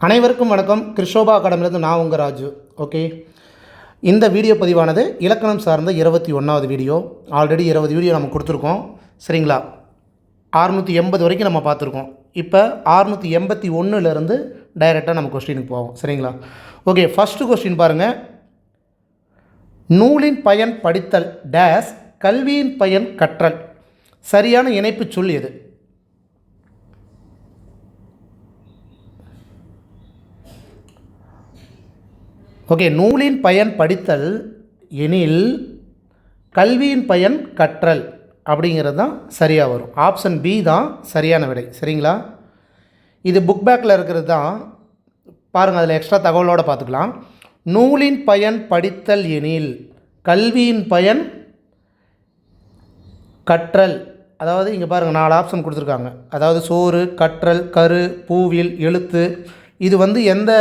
அனைவருக்கும் வணக்கம். கிருஷோபா அகாடமிலேருந்து நான் உங்கள் ராஜு. ஓகே, இந்த வீடியோ பதிவானது இலக்கணம் சார்ந்த 21வது வீடியோ. ஆல்ரெடி 20 வீடியோ நம்ம கொடுத்துருக்கோம். சரிங்களா? 680 வரைக்கும் நம்ம பார்த்துருக்கோம். இப்போ 681லேருந்து டைரெக்டாக நம்ம கொஸ்டினுக்கு போவோம். சரிங்களா? ஓகே, ஃபஸ்ட்டு கொஸ்டின் பாருங்கள். நூலின் பயன் படித்தல் டேஸ், கல்வியின் பயன் கற்றல். சரியான இணைப்பு சொல் எது? ஓகே, நூலின் பயன் படித்தல் எனில் கல்வியின் பயன் கற்றல் அப்படிங்கிறது தான் சரியாக வரும். ஆப்ஷன் பி தான் சரியான விடை. சரிங்களா? இது புக் பேக்கில் இருக்கிறது தான். பாருங்கள், அதில் எக்ஸ்ட்ரா தகவலோடு பார்த்துக்கலாம். நூலின் பயன் படித்தல் எனில் கல்வியின் பயன் கற்றல். அதாவது இங்கே பாருங்கள், 4 ஆப்ஷன் கொடுத்துருக்காங்க. அதாவது சோறு, கற்றல், கரு, பூவில், எழுத்து. இது எந்த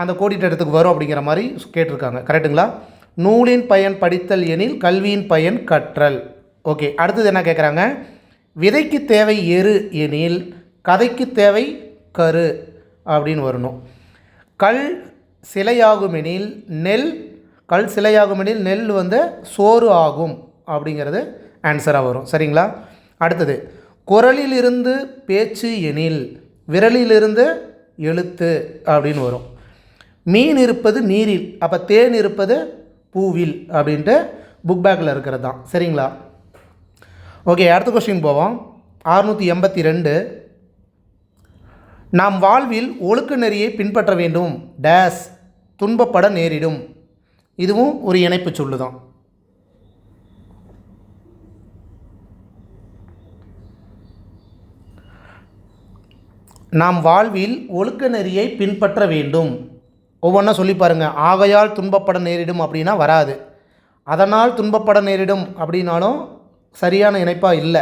அந்த கோடிட்ட இடத்துக்கு வரும் அப்படிங்கிற மாதிரி கேட்டிருக்காங்க. கரெக்டுங்களா? நூலின் பயன் படித்தல் எனில் கல்வியின் பயன் கற்றல். ஓகே, அடுத்தது என்ன கேட்குறாங்க? விதைக்கு தேவை எரு எனில் கதைக்கு தேவை கரு அப்படின்னு வரணும். கல் சிலையாகுமெனில் நெல் கல் சிலையாகுமெனில் நெல் சோறு ஆகும் அப்படிங்கிறது ஆன்சராக வரும். சரிங்களா? அடுத்தது குரலிலிருந்து பேச்சு எனில் விரலிலிருந்து எழுத்து அப்படின்னு வரும். மீன் இருப்பது நீரில், அப்போ தேன் இருப்பது பூவில் அப்படின்ட்டு புக் பேக்கில் இருக்கிறது தான். சரிங்களா? ஓகே, அடுத்த கொஸ்டின் போவோம். 682. நாம் வாழ்வில் ஒழுக்க நெறியை பின்பற்ற வேண்டும் டேஸ், துன்பப்பட நேரிடும். இதுவும் ஒரு இணைப்பு சொல்லுதான். நாம் வாழ்வில் ஒழுக்க நெறியை பின்பற்ற வேண்டும். ஒவ்வொன்றா சொல்லி பாருங்கள். ஆகையால் துன்பப்பட நேரிடும் அப்படின்னா வராது. அதனால் துன்பப்பட நேரிடும் அப்படின்னாலும் சரியான இணைப்பாக இல்லை.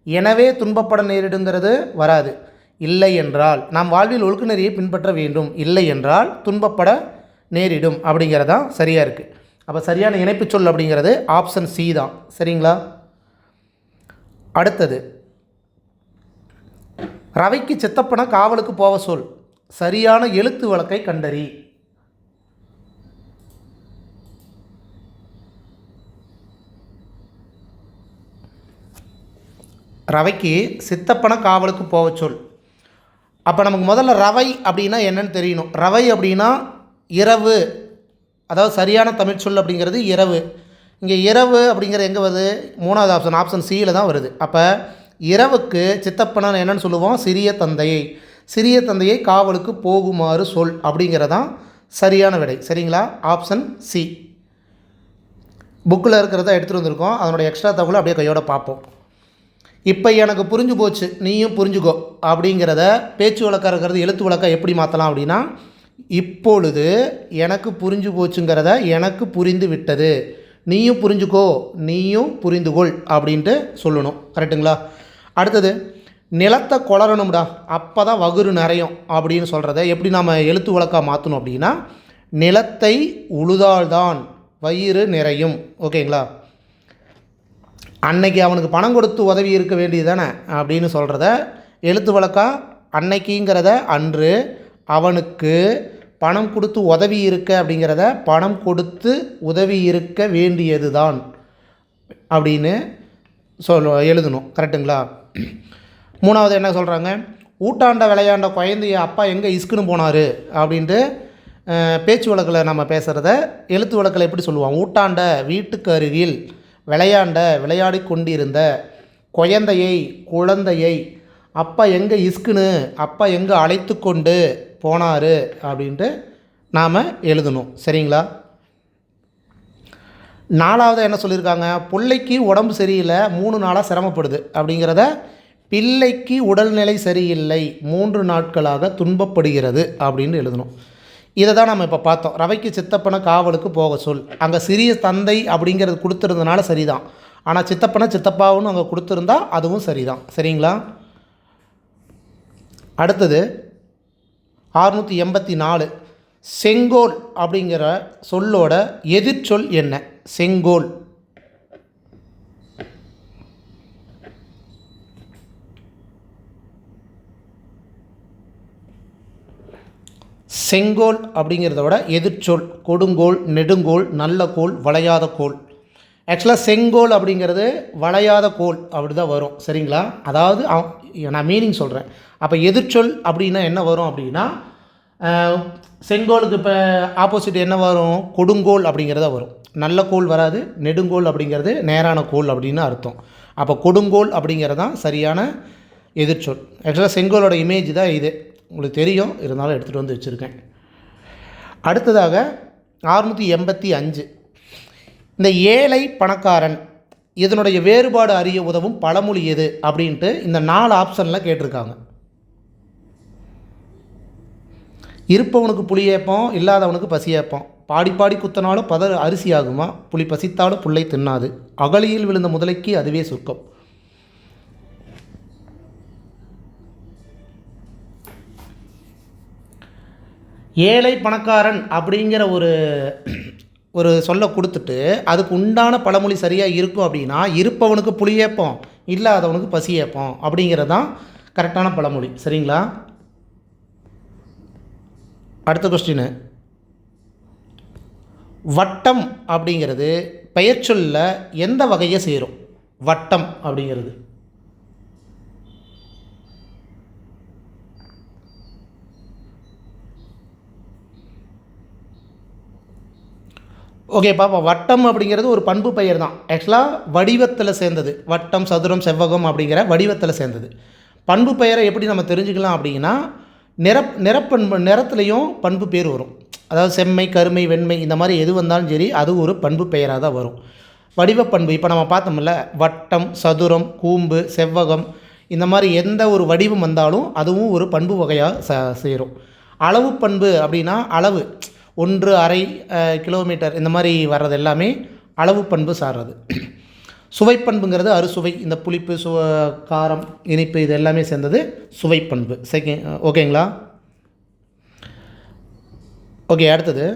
எனவே துன்பப்பட நேரிடுங்கிறது வராது. இல்லை என்றால் நாம் வாழ்வில் ஒழுக்க நெறியை பின்பற்ற வேண்டும், இல்லை என்றால் துன்பப்பட நேரிடும் அப்படிங்கிறதான் சரியாக இருக்குது. அப்போ சரியான இணைப்பு சொல் அப்படிங்கிறது ஆப்ஷன் சி தான். சரிங்களா? அடுத்தது, ரவைக்கு சித்தப்பன காவலுக்கு போவ சொல். சரியான எழுத்து வழக்கை கண்டறி. ரவைக்கு சித்தப்பன காவலுக்கு போவ சொல். அப்போ நமக்கு முதல்ல ரவை அப்படின்னா என்னன்னு தெரியணும். ரவை அப்படின்னா இரவு, அதாவது சரியான தமிழ் சொல் அப்படிங்கிறது இரவு. இங்கே இரவு அப்படிங்கிறது எங்கே வருது? 3வது ஆப்ஷன், ஆப்ஷன் சியில் தான் வருது. அப்போ இரவுக்கு சித்தப்பன என்னன்னு சொல்லுவோம்? சிறிய தந்தையை. சிறிய தந்தையை காவலுக்கு போகுமாறு சொல் அப்படிங்கிறதான் சரியான விடை. சரிங்களா? Option C. புக்கில் இருக்கிறத எடுத்துகிட்டு வந்திருக்கோம். அதனுடைய எக்ஸ்ட்ரா தகவலை அப்படியே கையோட பார்ப்போம். இப்போ எனக்கு புரிஞ்சு போச்சு, நீயும் புரிஞ்சுக்கோ அப்படிங்கிறத பேச்சு வழக்காக இருக்கிறது எழுத்து வழக்காக எப்படி மாற்றலாம் அப்படின்னா, இப்பொழுது எனக்கு புரிஞ்சு போச்சுங்கிறத எனக்கு புரிந்து விட்டது, நீயும் புரிஞ்சுக்கோ, நீயும் புரிந்துகொள் அப்படின்ட்டு சொல்லணும். கரெக்டுங்களா? அடுத்தது, நிலத்தை கொளரணும்டா அப்போ தான் வகுறு நிறையும் அப்படின்னு சொல்கிறத எப்படி நாம் எழுத்து வழக்காக மாற்றணும் அப்படின்னா, நிலத்தை உழுதால்தான் வயிறு நிறையும். ஓகேங்களா? அன்னைக்கு அவனுக்கு பணம் கொடுத்து உதவி இருக்க வேண்டியது தானே அப்படின்னு சொல்கிறத எழுத்து வழக்கா அன்னைக்குங்கிறத அன்று, அவனுக்கு பணம் கொடுத்து உதவி இருக்க அப்படிங்கிறத பணம் கொடுத்து உதவி இருக்க வேண்டியது தான் அப்படின்னு எழுதணும். கரெக்டுங்களா? 3வது என்ன சொல்கிறாங்க? ஊட்டாண்ட விளையாண்ட குழந்தைய அப்பா எங்கே இஸ்குன்னு போனார் அப்படின்ட்டு பேச்சு வழக்கில் நம்ம பேசுகிறத எழுத்து வழக்கில் எப்படி சொல்லுவோம்? ஊட்டாண்ட வீட்டுக்கு அருகில் விளையாடி கொண்டிருந்த குழந்தையை அப்பா எங்கே இஸ்குன்னு, அப்பா எங்கே அழைத்து கொண்டு போனார் அப்படின்ட்டு நாம் எழுதணும். சரிங்களா? 4வது என்ன சொல்லியிருக்காங்க? பிள்ளைக்கு உடம்பு சரியில்லை 3 நாளாக சிரமப்படுது அப்படிங்கிறத பிள்ளைக்கு உடல்நிலை சரியில்லை 3 நாட்களாக துன்பப்படுகிறது அப்படின்னு எழுதணும். இதை தான் நம்ம இப்போ பார்த்தோம். ரவைக்கு சித்தப்பன காவலுக்கு போக சொல். அங்கே சிறிய தந்தை அப்படிங்கிறது கொடுத்துருந்தனால சரிதான். ஆனால் சித்தப்பன சித்தப்பாவுன்னு அங்கே கொடுத்துருந்தா அதுவும் சரிதான். சரிங்களா? அடுத்தது 684. செங்கோல் அப்படிங்கிற சொல்லோட எதிர்ச்சொல் என்ன? செங்கோல். செங்கோல் அப்படிங்கிறத விட எதிர்ச்சொல் கொடுங்கோல், நெடுங்கோல், நல்ல கோல், வளையாத கோல். ஆக்சுவலாக செங்கோல் அப்படிங்கிறது வளையாத கோல் அப்படி தான் வரும். சரிங்களா? அதாவது நான் மீனிங் சொல்கிறேன். அப்போ எதிர்ச்சொல் அப்படின்னா என்ன வரும் அப்படின்னா, செங்கோலுக்கு இப்போ ஆப்போசிட் என்ன வரும்? கொடுங்கோல் அப்படிங்கிறத வரும். நல்ல கோல் வராது. நெடுங்கோல் அப்படிங்கிறது நேரான கோல் அப்படின்னு அர்த்தம். அப்போ கொடுங்கோல் அப்படிங்கிறது தான் சரியான எதிர்ச்சொல். ஆக்சுவலாக செங்கோலோட இமேஜ் தான் இது. உங்களுக்கு தெரியும், இருந்தாலும் எடுத்துகிட்டு வந்து வச்சுருக்கேன். அடுத்ததாக 685 இந்த ஏழை பணக்காரன் இதனுடைய வேறுபாடு அறிய உதவும் பழமொழி எது அப்படின்ட்டு இந்த 4 ஆப்ஷனில் கேட்டிருக்காங்க. இருப்பவனுக்கு புளி ஏப்பம், இல்லாதவனுக்கு பசி ஏப்பம். பாடி பாடி குத்தனாலும் அரிசி ஆகுமா, புலி பசித்தாலும் புல்லை தின்னாது, அகழியில் விழுந்த முதலைக்கு அதுவே சொர்க்கம். ஏழை பணக்காரன் அப்படிங்கிற ஒரு சொல்ல கொடுத்துட்டு அதுக்கு உண்டான பழமொழி சரியாக இருக்கும் அப்படின்னா, இருப்பவனுக்கு புளி ஏப்பம், இல்லாதவனுக்கு பசி ஏப்பம் அப்படிங்கிறது தான் கரெக்டான பழமொழி. சரிங்களா? அடுத்த கொஸ்டின், வட்டம் அப்படிங்கிறது பெயர் சொல்ல எந்த வகையை சேரும்? வட்டம் அப்படிங்கிறது ஓகே பாப்பா. வட்டம் அப்படிங்கிறது ஒரு பண்பு பெயர் தான். ஆக்சுவலாக வடிவத்தில் சேர்ந்தது. வட்டம், சதுரம், செவ்வகம் அப்படிங்கிற வடிவத்தில் சேர்ந்தது. பண்பு பெயரை எப்படி நம்ம தெரிஞ்சுக்கலாம் அப்படின்னா, நிறத்துலையும் பண்பு பேர் வரும். அதாவது செம்மை, கருமை, வெண்மை இந்த மாதிரி எது வந்தாலும் சரி அது ஒரு பண்பு பெயராக தான் வரும். வடிவப்பண்பு இப்போ நம்ம பார்த்தோம்ல, வட்டம், சதுரம், கூம்பு, செவ்வகம் இந்த மாதிரி எந்த ஒரு வடிவம் வந்தாலும் அதுவும் ஒரு பண்பு வகையாக சேரும். அளவு பண்பு அப்படின்னா அளவு 1 1/2 கிலோமீட்டர் இந்த மாதிரி வர்றது எல்லாமே அளவு பண்பு சார்றது. சுவைப்பண்புங்கிறது அறுசுவை, இந்த புளிப்பு, காரம், இனிப்பு இது எல்லாமே சேர்ந்தது சுவைப்பண்பு. ஓகேங்களா? ஓகே. அடுத்தது,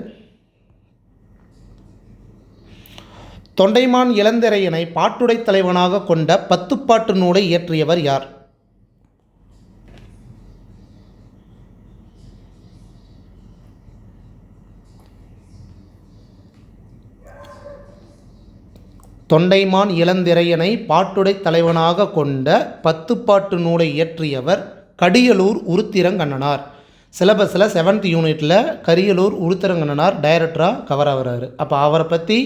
தொண்டைமான் இளந்திரையனை பாட்டுடை தலைவனாக கொண்ட 10 பாட்டு நூலை இயற்றியவர் யார்? தொண்டைமான் இளந்திரையனை பாட்டுடை தலைவனாக கொண்ட 10 பாட்டு நூலை இயற்றியவர் கடியலூர் உருத்திரங்கண்ணனார். சிலபஸில் 7th யூனிட்டில் கரியலூர் உருத்திரங்கண்ணனார் டைரக்டராக கவர் ஆகிறாரு. அப்போ அவரை பற்றி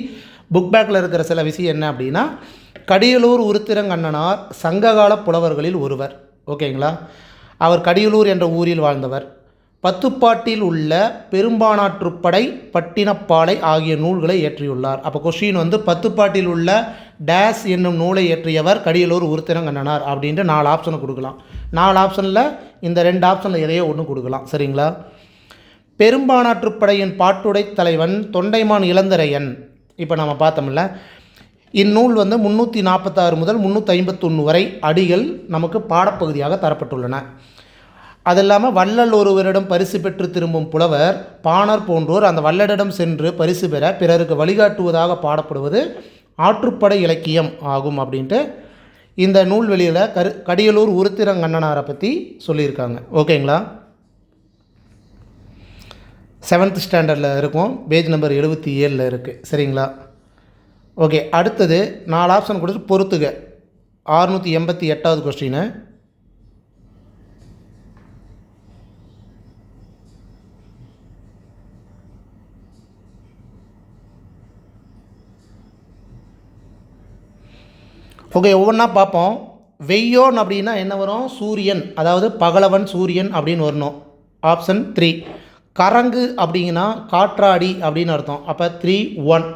புக் பேக்கில் இருக்கிற சில விஷயம் என்ன அப்படின்னா, கடியலூர் உருத்திரங்கண்ணனார் சங்ககால புலவர்களில் ஒருவர். ஓகேங்களா? அவர் கடியலூர் என்ற ஊரில் வாழ்ந்தவர். 10 பாட்டில் உள்ள பெரும்பானாற்றுப்படை, பட்டினப்பாலை ஆகிய நூல்களை இயற்றியுள்ளார். அப்போ கொஸ்டின் 10 பாட்டில் உள்ள டேஸ் என்னும் நூலை இயற்றியவர் கடியலூர் உருத்திரங்கண்ணனார் அப்படின்ட்டு 4 ஆப்ஷனை கொடுக்கலாம். 4 ஆப்ஷனில் இந்த 2 ஆப்ஷனில் எதையோ ஒன்று கொடுக்கலாம். சரிங்களா? பெரும்பானாற்றுப்படையின் பாட்டுடை தலைவன் தொண்டைமான் இளந்திரையன். இப்போ நம்ம பார்த்தோம்ல, இந்நூல் 346 முதல் 351 வரை அடிகள் நமக்கு பாடப்பகுதியாக தரப்பட்டுள்ளன. அது இல்லாமல் வள்ளல் ஒருவரிடம் பரிசு பெற்று திரும்பும் புலவர், பாணர் போன்றோர் அந்த வள்ளலிடம் சென்று பரிசு பெற பிறருக்கு வழிகாட்டுவதாக பாடப்படுவது ஆற்றுப்படை இலக்கியம் ஆகும் அப்படின்ட்டு இந்த நூல்வெளியில் கடியலூர் உருத்திரங்கண்ணனாரை பற்றி சொல்லியிருக்காங்க. ஓகேங்களா? 7th ஸ்டாண்டர்டில் இருக்கும், பேஜ் நம்பர் 77 இருக்குது. சரிங்களா? ஓகே. அடுத்தது 4 ஆப்ஷன் கொடுத்து பொறுத்துக. 688வது கொஸ்டின், ஓகே ஒவ்வொன்றா பார்ப்போம். வெய்யோன் அப்படின்னா என்ன வரும்? சூரியன், அதாவது பகலவன் சூரியன் அப்படின்னு வரணும். ஆப்ஷன் 3. கரங்கு அப்படிங்கன்னா காற்றாடி அப்படின்னு அர்த்தம். அப்போ 3 1.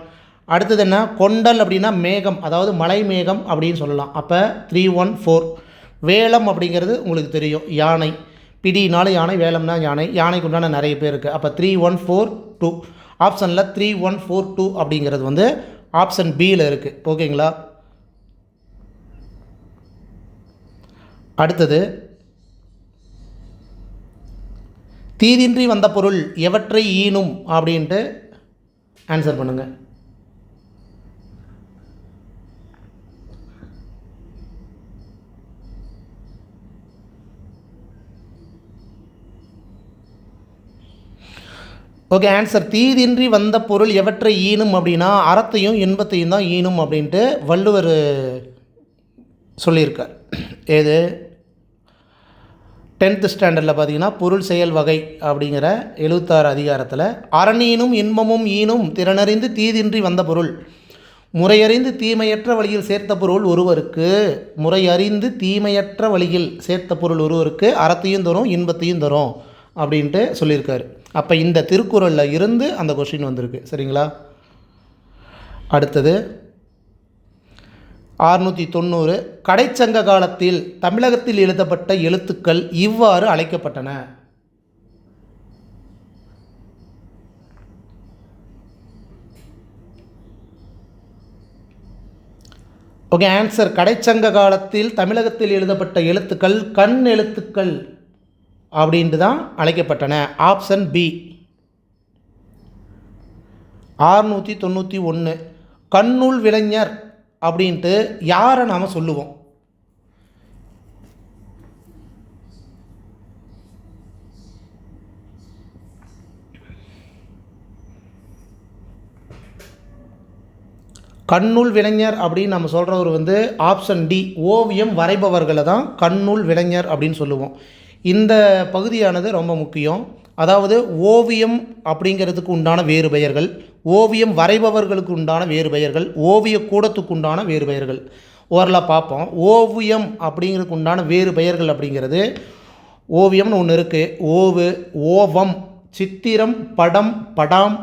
அடுத்தது என்ன? கொண்டல் அப்படின்னா மேகம், அதாவது மலை மேகம் அப்படின்னு சொல்லலாம். அப்போ 3 1 4. வேலம் அப்படிங்கிறது உங்களுக்கு தெரியும், யானை. பிடினாலும் யானை, வேலம்னா யானை. யானைக்கு உண்டான நிறைய பேர் இருக்குது. அப்போ 3 1 4 2. ஆப்ஷனில் 3 1 4 2 அப்படிங்கிறது ஆப்ஷன் பியில் இருக்குது. ஓகேங்களா? அடுத்தது, தீதின்றி வந்த பொருள் எவற்றை ஈனும் அப்படின்ட்டு ஆன்சர் பண்ணுங்கள். Okay, answer. தீதின்றி வந்த பொருள் எவற்றை ஈனும் அப்படின்னா அறத்தையும் இன்பத்தையும் தான் ஈனும் அப்படின்ட்டு வள்ளுவர் சொல்லியிருக்கார். ஏது 10th ஸ்டாண்டர்டில் பார்த்தீங்கன்னா பொருள் செயல் வகை அப்படிங்கிற 76 அதிகாரத்தில் அறனீனும் இன்பமும் ஈனும் திறனறிந்து தீதின்றி வந்த பொருள் முறையறிந்து தீமையற்ற வழியில் சேர்த்த பொருள் ஒருவருக்கு முறையறிந்து தீமையற்ற வழியில் சேர்த்த பொருள் ஒருவருக்கு அறத்தையும் தரும் இன்பத்தையும் தரும் அப்படின்ட்டு சொல்லியிருக்காரு. அப்போ இந்த திருக்குறளில் இருந்து அந்த கொஸ்டின் வந்திருக்கு. சரிங்களா? அடுத்தது 690. கடைச்சங்க காலத்தில் தமிழகத்தில் எழுதப்பட்ட எழுத்துக்கள் இவ்வாறு அழைக்கப்பட்டன. Okay, answer. கடைச்சங்க காலத்தில் தமிழகத்தில் எழுதப்பட்ட எழுத்துக்கள் கண் எழுத்துக்கள் அப்படின்ட்டு தான் அழைக்கப்பட்டன. Option B. 691. கண்ணுள் விளைஞர் அப்படின்ட்டு யாரை நாம் சொல்லுவோம்? கண்ணுள் விளைஞர் அப்படின்னு நம்ம சொல்கிறவர் வந்து ஆப்ஷன் டி. ஓவியம் வரைபவர்களை தான் கண்ணுள் விளைஞர் அப்படின்னு சொல்லுவோம். இந்த பகுதியானது ரொம்ப முக்கியம். அதாவது ஓவியம் அப்படிங்கிறதுக்கு உண்டான வேறு பெயர்கள், ஓவியம் வரைபவர்களுக்கு உண்டான வேறு பெயர்கள், ஓவிய கூடத்துக்கு உண்டான வேறு பெயர்கள் ஓரளவு பார்ப்போம். ஓவியம் அப்படிங்கிறதுக்கு உண்டான வேறு பெயர்கள் அப்படிங்கிறது ஓவியம்னு ஒன்று இருக்குது. ஓவு, ஓவம், சித்திரம், படம், படாம்,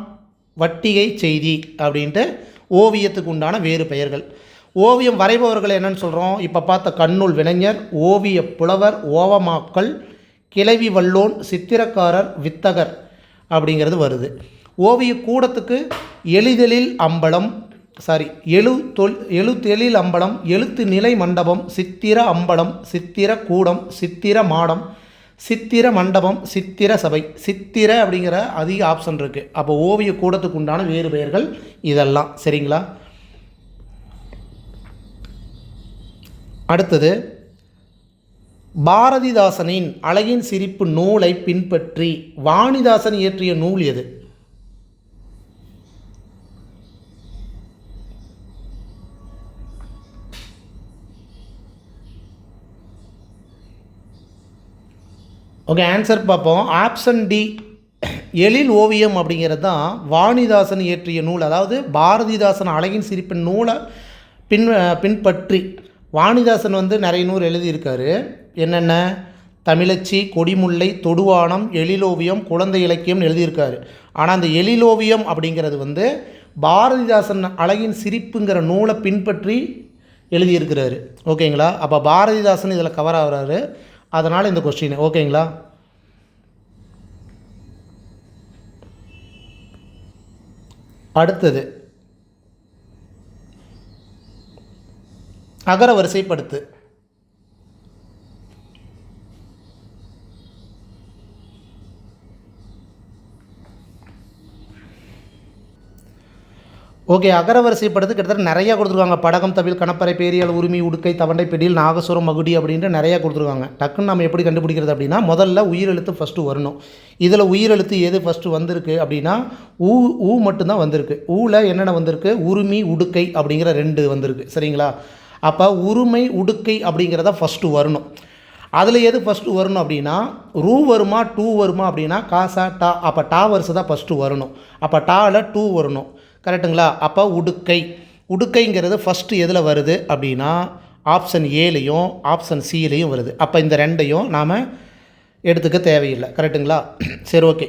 வட்டிகை, செய்தி அப்படின்ட்டு ஓவியத்துக்கு உண்டான வேறு பெயர்கள். ஓவியம் வரைபவர்கள் என்னன்னு சொல்கிறோம்? இப்போ பார்த்த கண்ணுள் விளைஞர், ஓவிய புலவர், ஓவமாக்கல், கிளவி வல்லோன், சித்திரக்காரர், வித்தகர் அப்படிங்கிறது வருது. ஓவிய கூடத்துக்கு எழுதெழில் அம்பலம், எழுத்தெழில் அம்பலம், எழுத்து நிலை மண்டபம், சித்திர அம்பலம், சித்திர கூடம், சித்திர மாடம், சித்திர மண்டபம், சித்திர சபை. சித்திர அப்படிங்கிற அதிக ஆப்ஷன் இருக்குது. அப்போ ஓவிய கூடத்துக்கு உண்டான வேறு பெயர்கள் இதெல்லாம். சரிங்களா? அடுத்தது பாரதிதாசனின் அழகின் சிரிப்பு நூலை பின்பற்றி வாணிதாசன் இயற்றிய நூல் எது? ஓகே, ஆன்சர் பார்ப்போம். Option D. எழில் ஓவியம் அப்படிங்கிறது தான் வாணிதாசன் இயற்றிய நூல். அதாவது பாரதிதாசன் அழகின் சிரிப்பின் நூலை பின்பற்றி வாணிதாசன் வந்து நிறைய நூல் எழுதியிருக்காரு. என்னென்ன? தமிழச்சி, கொடிமுல்லை, தொடுவானம், எழிலோவியம், குழந்தை இலக்கியம் எழுதியிருக்காரு. ஆனால் அந்த எழிலோவியம் அப்படிங்கிறது வந்து பாரதிதாசன் அழகின் சிரிப்புங்கிற நூலை பின்பற்றி எழுதியிருக்கிறாரு. ஓகேங்களா? அப்போ பாரதிதாசன் இதில் கவர் ஆகிறாரு. அதனால் இந்த கொஸ்டின். ஓகேங்களா? அடுத்தது அகர வரிசைப்படுத்து. ஓகே, அகரவரிசைப்படுத்து கிட்டத்தட்ட நிறையா கொடுத்துருக்காங்க. படகம், தவில், கணப்பறை, பேரியல், உரிமை, உடுக்கை, தவண்டை, பெடியில், நாகசுரம், மகுடி அப்படின்ட்டு நிறையா கொடுத்துருக்காங்க. டக்குன்னு நம்ம எப்படி கண்டுபிடிக்கிறது அப்படின்னா முதல்ல உயிரெழுத்து ஃபஸ்ட்டு வரணும். இதில் உயிரெழுத்து எது ஃபஸ்ட்டு வந்திருக்கு அப்படின்னா ஊ மட்டும்தான் வந்திருக்கு. ஊவில் என்னென்ன வந்திருக்கு? உரிமை, உடுக்கை அப்படிங்கிற 2 வந்திருக்கு. சரிங்களா? அப்போ உரிமை, உடுக்கை அப்படிங்கிறத ஃபஸ்ட்டு வரணும். அதில் எது ஃபஸ்ட்டு வரணும் அப்படின்னா ரூ வருமா டூ வருமா அப்படின்னா காசா டா. அப்போ டா வரிசை தான் ஃபஸ்ட்டு வரணும். அப்போ டாவில் 2 வரணும். கரெக்டுங்களா? அப்போ உடுக்கை. உடுக்கைங்கிறது ஃபஸ்ட்டு எதில் வருது அப்படின்னா ஆப்ஷன் ஏலையும் ஆப்ஷன் சிலையும் வருது. அப்போ இந்த 2ஐயும் நாம் எடுத்துக்க தேவையில்லை. கரெக்டுங்களா? சரி, ஓகே.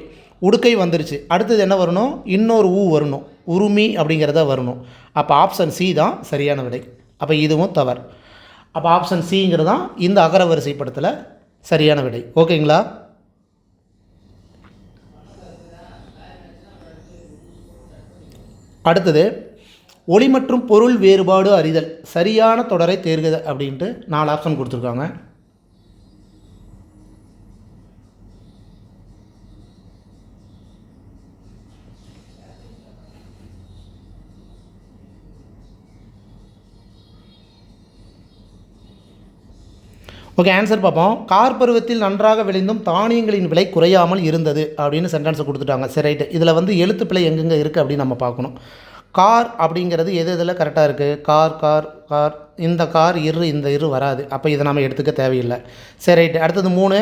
உடுக்கை வந்துருச்சு. அடுத்தது என்ன வரணும்? இன்னொரு ஊ வரணும். உரிமை அப்படிங்கிறத வரணும். அப்போ ஆப்ஷன் சி தான் சரியான விடை. அப்போ இதுவும் தவறு. அப்போ ஆப்ஷன் சிங்கிறது தான் இந்த அகர வரிசைப்படத்தில் சரியான விடை. ஓகேங்களா? அடுத்தது ஒளி மற்றும் பொருள் வேறுபாடு அறிதல். சரியான தொடரை தேர்க அப்படின்ட்டு 4 ஆப்ஷன் கொடுத்துருக்காங்க. ஓகே, ஆன்சர் பார்ப்போம். கார் பருவத்தில் நன்றாக விளைந்தும் தானியங்களின் விலை குறையாமல் இருந்தது அப்படின்னு சென்டென்ஸை கொடுத்துட்டாங்க. சரி, ரைட்டு. இதில் வந்து எழுத்துப்பிழை எங்கெங்கே இருக்குது அப்படின்னு நம்ம பார்க்கணும். கார் அப்படிங்கிறது எது எதில் கரெக்டாக இருக்குது? கார் கார் கார், இந்த கார் இந்த இரு வராது. அப்போ இதை நம்ம எடுத்துக்க தேவையில்லை. சரி, ரைட்டு. அடுத்தது 3,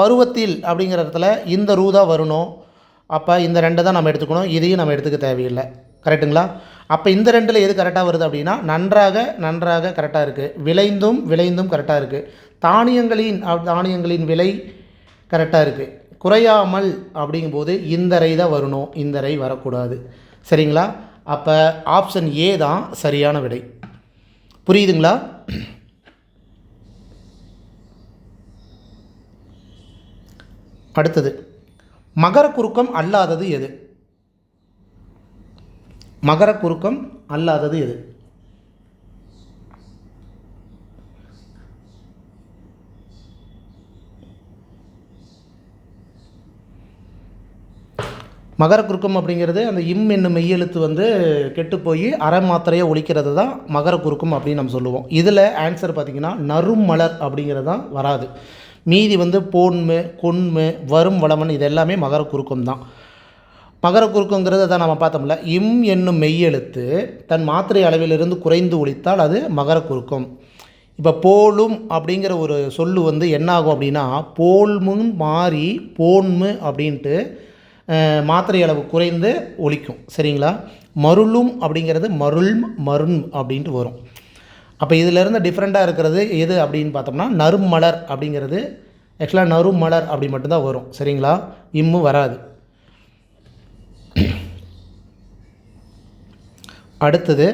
பருவத்தில் அப்படிங்கிற இடத்துல இந்த ரூ தான் வரணும். அப்போ இந்த 2 தான் நம்ம எடுத்துக்கணும். இதையும் நம்ம எடுத்துக்க தேவையில்லை. கரெக்டுங்களா? அப்போ இந்த 2ல் எது கரெக்டாக வருது அப்படின்னா நன்றாக கரெக்டாக இருக்குது. விளைந்தும் கரெக்டாக இருக்குது. தானியங்களின் விலை கரெக்டாக இருக்குது. குறையாமல் அப்படிங்கும்போது இந்த ரை தான் வரணும், இந்த ரை வரக்கூடாது. சரிங்களா? அப்போ ஆப்ஷன் ஏ தான் சரியான விடை. புரியுதுங்களா? அடுத்தது, மகர குறுக்கம் அல்லாதது எது? மகர குறுக்கம் அல்லாதது எது? மகர குறுக்கம் அப்படிங்கிறது அந்த என்னும் மெய்யெழுத்து வந்து கெட்டு போய் அரை மாத்திரையை ஒழிக்கிறது தான் மகர குறுக்கம் அப்படின்னு நம்ம சொல்லுவோம். இதில் ஆன்சர் பார்த்திங்கன்னா நறுமலர் அப்படிங்கிறது தான் வராது. மீதி வந்து போன்மு, கொன்மு, வரும் வளமன் இது எல்லாமே மகர குறுக்கம் தான். மகர குறுக்கங்கிறது தான் நம்ம பார்த்தோம்ல, என்னும் மெய்யெழுத்து தன் மாத்திரை அளவிலிருந்து குறைந்து ஒழித்தால் அது மகர குறுக்கம். இப்போ போலும் அப்படிங்கிற ஒரு சொல்லு வந்து என்ன ஆகும் அப்படின்னா, போல்முன் மாறி போன்மு அப்படின்ட்டு மாத்திரை அளவு குறைந்து ஒழிக்கும். சரிங்களா? மருளும் அப்படிங்கிறது மருண் அப்படின்ட்டு வரும். அப்போ இதிலேருந்து டிஃப்ரெண்ட்டாக இருக்கிறது எது அப்படின்னு பார்த்தோம்னா நறுமலர் அப்படிங்கிறது ஆக்சுவலாக நறுமலர் அப்படி மட்டும்தான் வரும். சரிங்களா? வராது. அடுத்தது,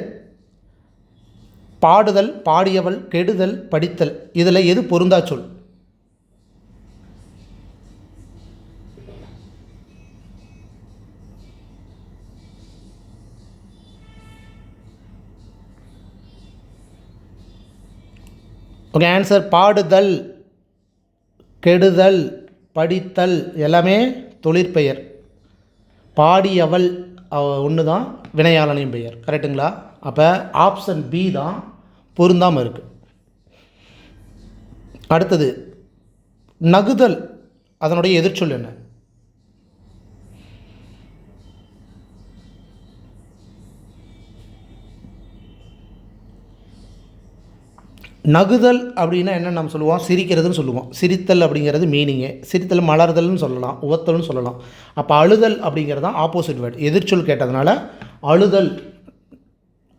பாடுதல், பாடியவள், கெடுதல், படித்தல் இதில் எது பொருந்தா சொல்? ஓகே, ஆன்சர் பாடுதல், கெடுதல், படித்தல் எல்லாமே தொழிற்பெயர். பாடியவள் ஒன்று தான் வினையாளனின் பெயர். கரெக்டுங்களா? அப்போ ஆப்ஷன் பி தான் பொருந்தாமல் இருக்குது. அடுத்தது, நகுதல் அதனுடைய எதிர்ச்சொல் என்ன? நகுதல் அப்படின்னா என்ன நம்ம சொல்லுவோம்? சிரிக்கிறதுன்னு சொல்லுவோம். சிரித்தல் அப்படிங்கிறது மீனிங்கு. சிரித்தல் மலர்தல்னு சொல்லலாம், உவத்தல்னு சொல்லலாம். அப்போ அழுதல் அப்படிங்கிறது தான் ஆப்போசிட் வேர்டு. எதிர்ச்சொல் கேட்டதுனால அழுதல்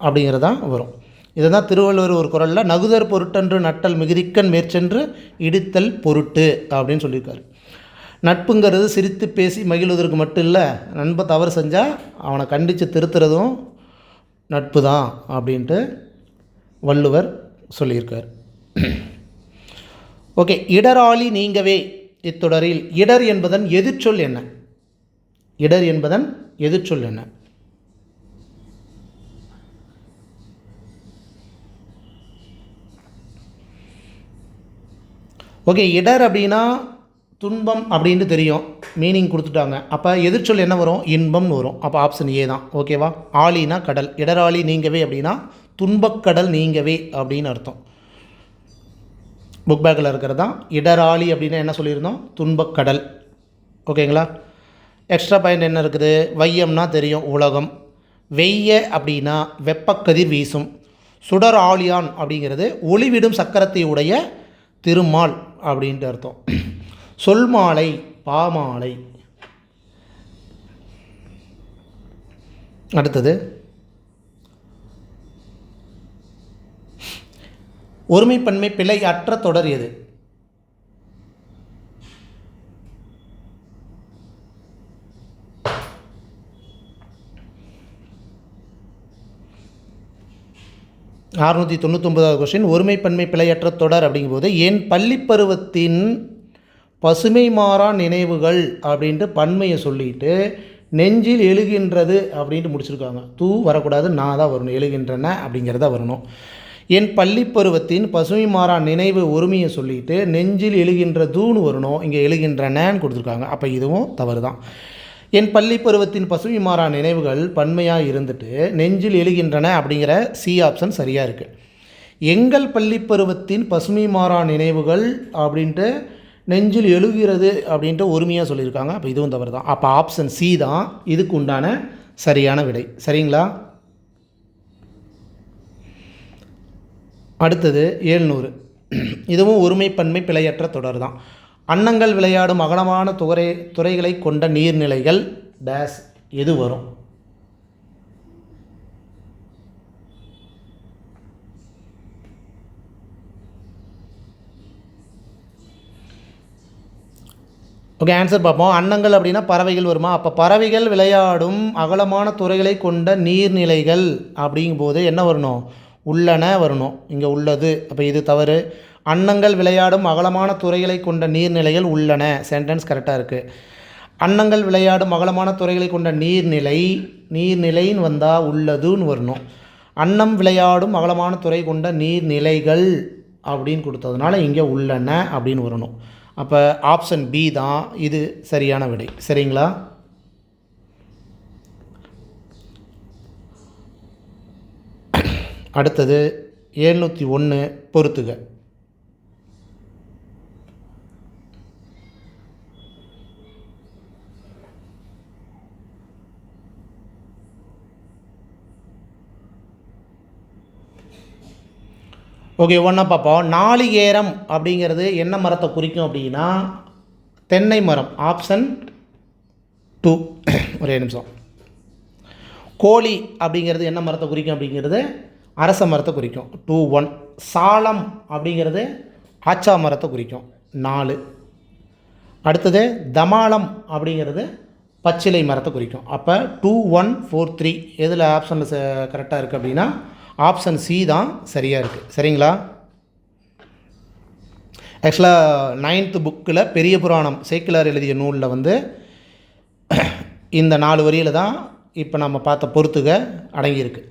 அப்படிங்கிறது தான் வரும். இதை தான் திருவள்ளுவர் ஒரு குறளில் நகுதர் பொருட்டன்று நட்டல் மிகுதிக்கண் மேற்சென்று இடித்தல் பொருட்டு அப்படின்னு சொல்லியிருக்காரு. நட்புங்கிறது சிரித்து பேசி மகிழ்வதற்கு மட்டும் இல்லை, நண்பன் தவறு செஞ்சால் அவனை கண்டித்து திருத்துறதும் நட்பு தான் அப்படின்ட்டு வள்ளுவர் சொல்லியிருக்கார். ஓகே, இடராளி நீங்கவே இத்தொடரில் இடர் என்பதன் எதிர்ச்சொல் என்ன? இடர் என்பதன் எதிர்ச்சொல் என்ன? ஓகே, இடர் அப்படின்னா துன்பம் அப்படின்ட்டு தெரியும், மீனிங் கொடுத்துட்டாங்க. அப்போ எதிர்ச்சொல் என்ன வரும்? இன்பம்னு வரும். அப்போ ஆப்ஷன் ஏ தான். ஓகேவா? ஆலினா கடல், இடராளி நீங்கவே அப்படின்னா துன்பக்கடல் நீங்கவே அப்படின்னு அர்த்தம். புக் பேக்கில் இருக்கிறது தான். இடராளி அப்படின்னா என்ன சொல்லியிருந்தோம்? துன்பக்கடல். ஓகேங்களா? எக்ஸ்ட்ரா பாயிண்ட் என்ன இருக்குது? வையம்னா தெரியும், உலகம். வெய்ய அப்படின்னா வெப்பக்கதிர் வீசும். சுடர் ஆழியான் அப்படிங்கிறது ஒளிவிடும் சக்கரத்தை உடைய திருமால் அப்படின்ட்டு அர்த்தம். சொல்மாலை, பாமாலை. அடுத்தது, ஒருமைப்பன்மை பிழை அற்ற தொடர் எது? அறுநூற்றி 99வது கொஸ்டின். ஒருமைப்பன்மை பிழையற்ற தொடர் அப்படிங்கும்போது என் பள்ளிப்பருவத்தின் பசுமை மாறா நினைவுகள் அப்படின்ட்டு பன்மையை சொல்லிட்டு நெஞ்சில் எழுகின்றது அப்படின்ட்டு முடிச்சிருக்காங்க. தூ வரக்கூடாது, நான் தான் வரணும். எழுகின்றன அப்படிங்கிறத வரணும். என் பள்ளிப்பருவத்தின் பசுமை மாறா நினைவு ஒருமையை சொல்லிட்டு நெஞ்சில் எழுகின்ற தூன்னு வரணும். இங்கே எழுகின்றனன்னு கொடுத்துருக்காங்க. அப்போ இதுவும் தவறு தான். என் பள்ளிப்பருவத்தின் பசுமை மாறா நினைவுகள் பன்மையாக இருந்துட்டு நெஞ்சில் எழுகின்றன அப்படிங்கிற சி ஆப்ஷன் சரியாக இருக்குது. எங்கள் பள்ளி பருவத்தின் பசுமை மாறா நினைவுகள் அப்படின்ட்டு நெஞ்சில் எழுகிறது அப்படின்ட்டு ஒருமையாக சொல்லியிருக்காங்க. அப்போ இதுவும் தவறு தான். அப்போ ஆப்ஷன் சி தான் இதுக்கு உண்டான சரியான விடை. சரிங்களா? அடுத்தது 700. இதுவும் ஒருமைப்பன்மை பிழையற்ற தொடர் தான். அன்னங்கள் விளையாடும் அகலமான துறைகளை கொண்ட நீர்நிலைகள் டேஸ் எது வரும்? ஓகே, ஆன்சர் பார்ப்போம். அன்னங்கள் அப்படின்னா பறவைகள் வருமா? அப்போ பறவைகள் விளையாடும் அகலமான துறைகளை கொண்ட நீர்நிலைகள் அப்படிங்கும்போது என்ன வரணும்? உள்ளன வரணும். இங்கே உள்ளது. அப்போ இது தவறு. அன்னங்கள் விளையாடும் அகலமான துறைகளை கொண்ட நீர்நிலைகள் உள்ளன. சென்டென்ஸ் கரெக்டாக இருக்குது. அன்னங்கள் விளையாடும் அகலமான துறைகளை கொண்ட நீர்நிலைன்னு வந்தால் உள்ளதுன்னு வரணும். அன்னம் விளையாடும் அகலமான துறை கொண்ட நீர்நிலைகள் அப்படின்னு கொடுத்ததுனால இங்கே உள்ளன அப்படின்னு வரணும். அப்போ ஆப்ஷன் பி தான் இது சரியான விடை. சரிங்களா? அடுத்தது 701 பொறுத்துக. ஓகே, ஒன்றா பார்ப்போம். நாளிகேரம் அப்படிங்கிறது என்ன மரத்தை குறிக்கும் அப்படின்னா தென்னை மரம். ஆப்ஷன் 2. ஒரே நிமிஷம். கோழி அப்படிங்கிறது என்ன மரத்தை குறிக்கும் அப்படிங்கிறது அரச மரத்தை குறிக்கும். 2-1. சாலம் அப்படிங்கிறது ஆச்சா மரத்தை குறிக்கும். 4. அடுத்தது தமாலம் அப்படிங்கிறது பச்சிலை மரத்தை குறிக்கும். அப்போ 2-1-4-3 எதில் ஆப்ஷனில் கரெக்டாக இருக்குது அப்படின்னா ஆப்ஷன் சி தான் சரியாக இருக்குது. சரிங்களா? ஆக்சுவலாக 9th புக்கில் பெரிய புராணம் சேக்கிலார் எழுதிய நூலில் வந்து இந்த 4 வரியில் தான் இப்போ நம்ம பார்த்த பொறுத்துக அடங்கியிருக்கு.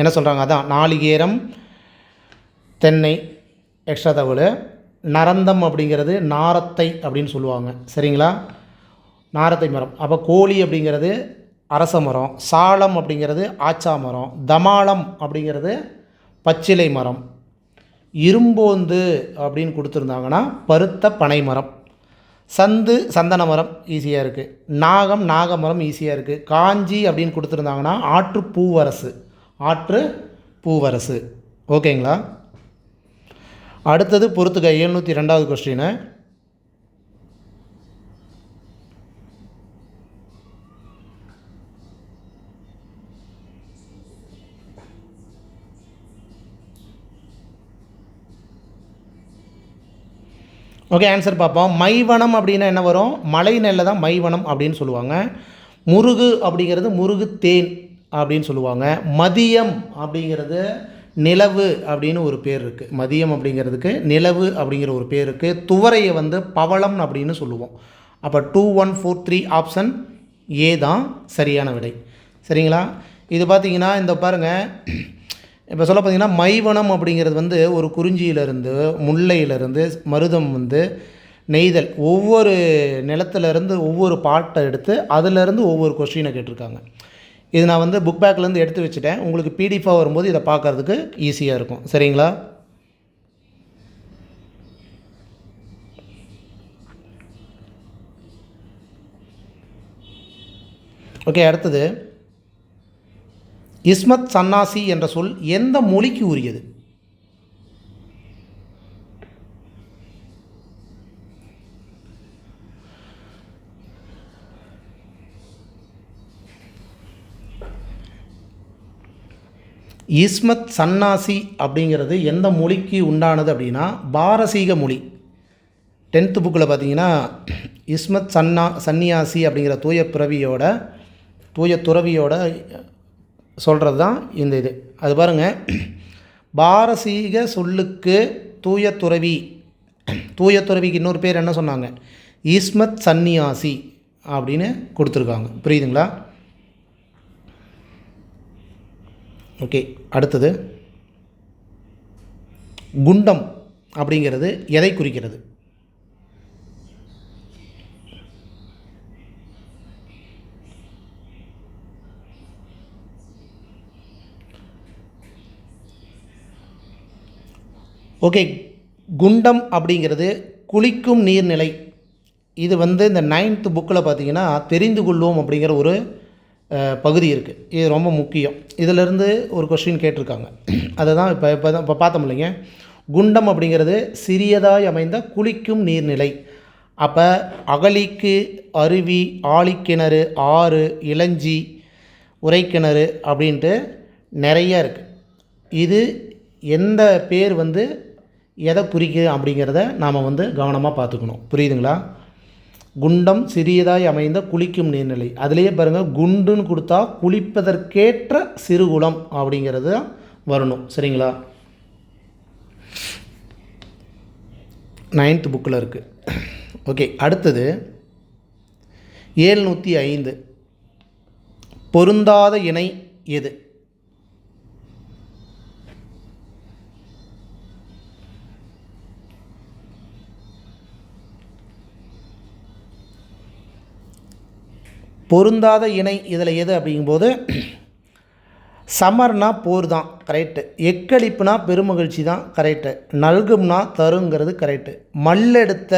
என்ன சொல்கிறாங்க? அதான் நாளிகேரம், தென்னை, எக்ஸ்ட்ரா தகவல். நரந்தம் அப்படிங்கிறது நாரத்தை அப்படின்னு சொல்லுவாங்க. சரிங்களா? நாரத்தை மரம். அப்போ கோழி அப்படிங்கிறது அரச மரம், சாலம் அப்படிங்கிறது ஆச்சா மரம், தமாலம் அப்படிங்கிறது பச்சிலை மரம், இரும்போந்து அப்படின்னு கொடுத்துருந்தாங்கன்னா பருத்த பனை மரம், சந்தன மரம் ஈஸியாக இருக்குது, நாகமரம் ஈஸியாக இருக்குது, காஞ்சி அப்படின்னு கொடுத்துருந்தாங்கன்னா ஆற்று பூவரசு. ஓகேங்களா? அடுத்தது பொறுத்துக்க 702வது கொஸ்டின். ஓகே, ஆன்சர் பார்ப்போம். மைவனம் அப்படின்னா என்ன வரும்? மலை நெல்லை தான் மைவனம் அப்படின்னு சொல்லுவாங்க. முருகு அப்படிங்கிறது முருகு தேன் அப்படின்னு சொல்லுவாங்க. மதியம் அப்படிங்கிறது நிலவு அப்படின்னு ஒரு பேர் இருக்குது. மதியம் அப்படிங்கிறதுக்கு நிலவு அப்படிங்கிற ஒரு பேர் இருக்குது. துவரையை வந்து பவளம் அப்படின்னு சொல்லுவோம். அப்போ 2-1-4-3 ஆப்ஷன் ஏ தான் சரியான விடை. சரிங்களா? இது பார்த்திங்கன்னா இந்த பாருங்கள், இப்போ சொல்ல பார்த்திங்கன்னா மைவனம் அப்படிங்கிறது வந்து ஒரு குறிஞ்சியிலேருந்து, முல்லையிலேருந்து, மருதம் வந்து நெய்தல், ஒவ்வொரு நிலத்திலேருந்து ஒவ்வொரு பாட்டை எடுத்து அதிலேருந்து ஒவ்வொரு கொஸ்டினை கேட்டிருக்காங்க. இது நான் வந்து புக் பேக்லேருந்து எடுத்து வச்சுட்டேன். உங்களுக்கு பிடிஎஃபாக வரும்போது இதை பார்க்குறதுக்கு ஈஸியாக இருக்கும். சரிங்களா? ஓகே, அடுத்தது இஸ்மத் சன்னாசி என்ற சொல் எந்த மொழிக்கு உரியது? இஸ்மத் சன்னாசி அப்படிங்கிறது எந்த மொழிக்கு உண்டானது அப்படின்னா பாரசீக மொழி. 10th புக்கில் பார்த்தீங்கன்னா இஸ்மத் சன்னியாசி அப்படிங்கிற தூய துறவியோட சொல்கிறது தான் இந்த இது. அது பாருங்கள், பாரசீக சொல்லுக்கு தூய துறவிக்கு இன்னொரு பேர் என்ன சொன்னாங்க? இஸ்மத் சன்னியாசி அப்படின்னு கொடுத்துருக்காங்க. புரியுதுங்களா? ஓகே, அடுத்தது குண்டம் அப்படிங்கிறது எதை குறிக்கிறது? ஓகே, குண்டம் அப்படிங்கிறது குளிக்கும் நீர்நிலை. இது வந்து இந்த 9th புக்கில் பார்த்தீங்கன்னா தெரிந்து கொள்வோம் அப்படிங்கிற ஒரு பகுதி இருக்குது. இது ரொம்ப முக்கியம். இதிலிருந்து ஒரு கொஸ்டின் கேட்டிருக்காங்க. அதை தான் இப்போ பார்த்தோம் இல்லைங்க. குண்டம் அப்படிங்கிறது சிறியதாய் அமைந்த குளிக்கும் நீர்நிலை. அப்போ அகழிக்கு, அருவி, ஆழிக்கிணறு, ஆறு, இளஞ்சி, உறைக்கிணறு அப்படின்ட்டு நிறைய இருக்குது. இது எந்த பேர் வந்து எதை குறிக்குது அப்படிங்கிறத நாம் வந்து கவனமாக பார்த்துக்கணும். புரியுதுங்களா? குண்டம் சிறியதாய் அமைந்த குளிக்கும் நீர்நிலை. அதுலேயே பாருங்கள், குண்டுன்னு கொடுத்தா குளிப்பதற்கேற்ற சிறுகுளம் அப்படிங்கிறது வரணும். சரிங்களா? 9th புக்கில் இருக்குது. ஓகே, அடுத்தது 705. பொருந்தாத இணை எது? பொருந்தாத இணை இதில் எது அப்படிங்கும்போது, சமர்னா போர் தான், கரெக்டு. எக்களிப்புனா பெருமகிழ்ச்சி தான், கரெக்டு. நல்கும்னா தருங்கிறது கரெக்டு. மல்லெடுத்த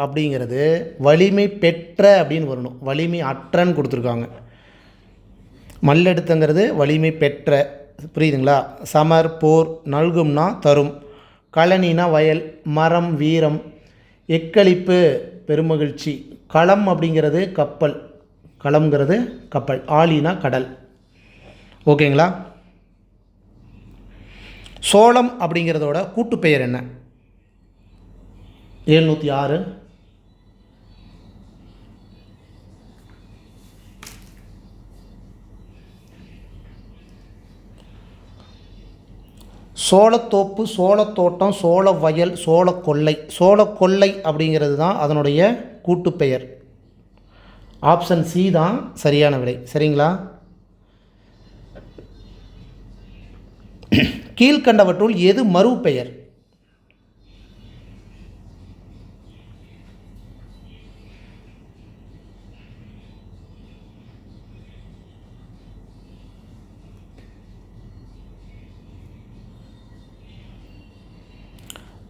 அப்படிங்கிறது வலிமை பெற்ற அப்படின்னு வரணும். வலிமை அற்றன்னு கொடுத்துருக்காங்க. மல்லெடுத்தங்கிறது வலிமை பெற்ற. புரியுதுங்களா? சமர் போர், நல்கும்னா தரும், கழனினா வயல், மரம் வீரம், எக்களிப்பு பெருமகிழ்ச்சி, களம் அப்படிங்கிறது கப்பல், களம்ங்கிறது கப்பல், ஆழினா கடல். ஓகேங்களா? சோளம் அப்படிங்கிறதோட கூட்டுப்பெயர் என்ன? 706. சோளத்தோப்பு, சோளத்தோட்டம், சோள வயல், சோளக்கொல்லை. சோளக்கொல்லை அப்படிங்கிறது தான் அதனுடைய கூட்டுப்பெயர். ஆப்ஷன் சி தான் சரியான விடை. சரிங்களா? கீழ்கண்டவற்றுள் எது மறு பெயர்?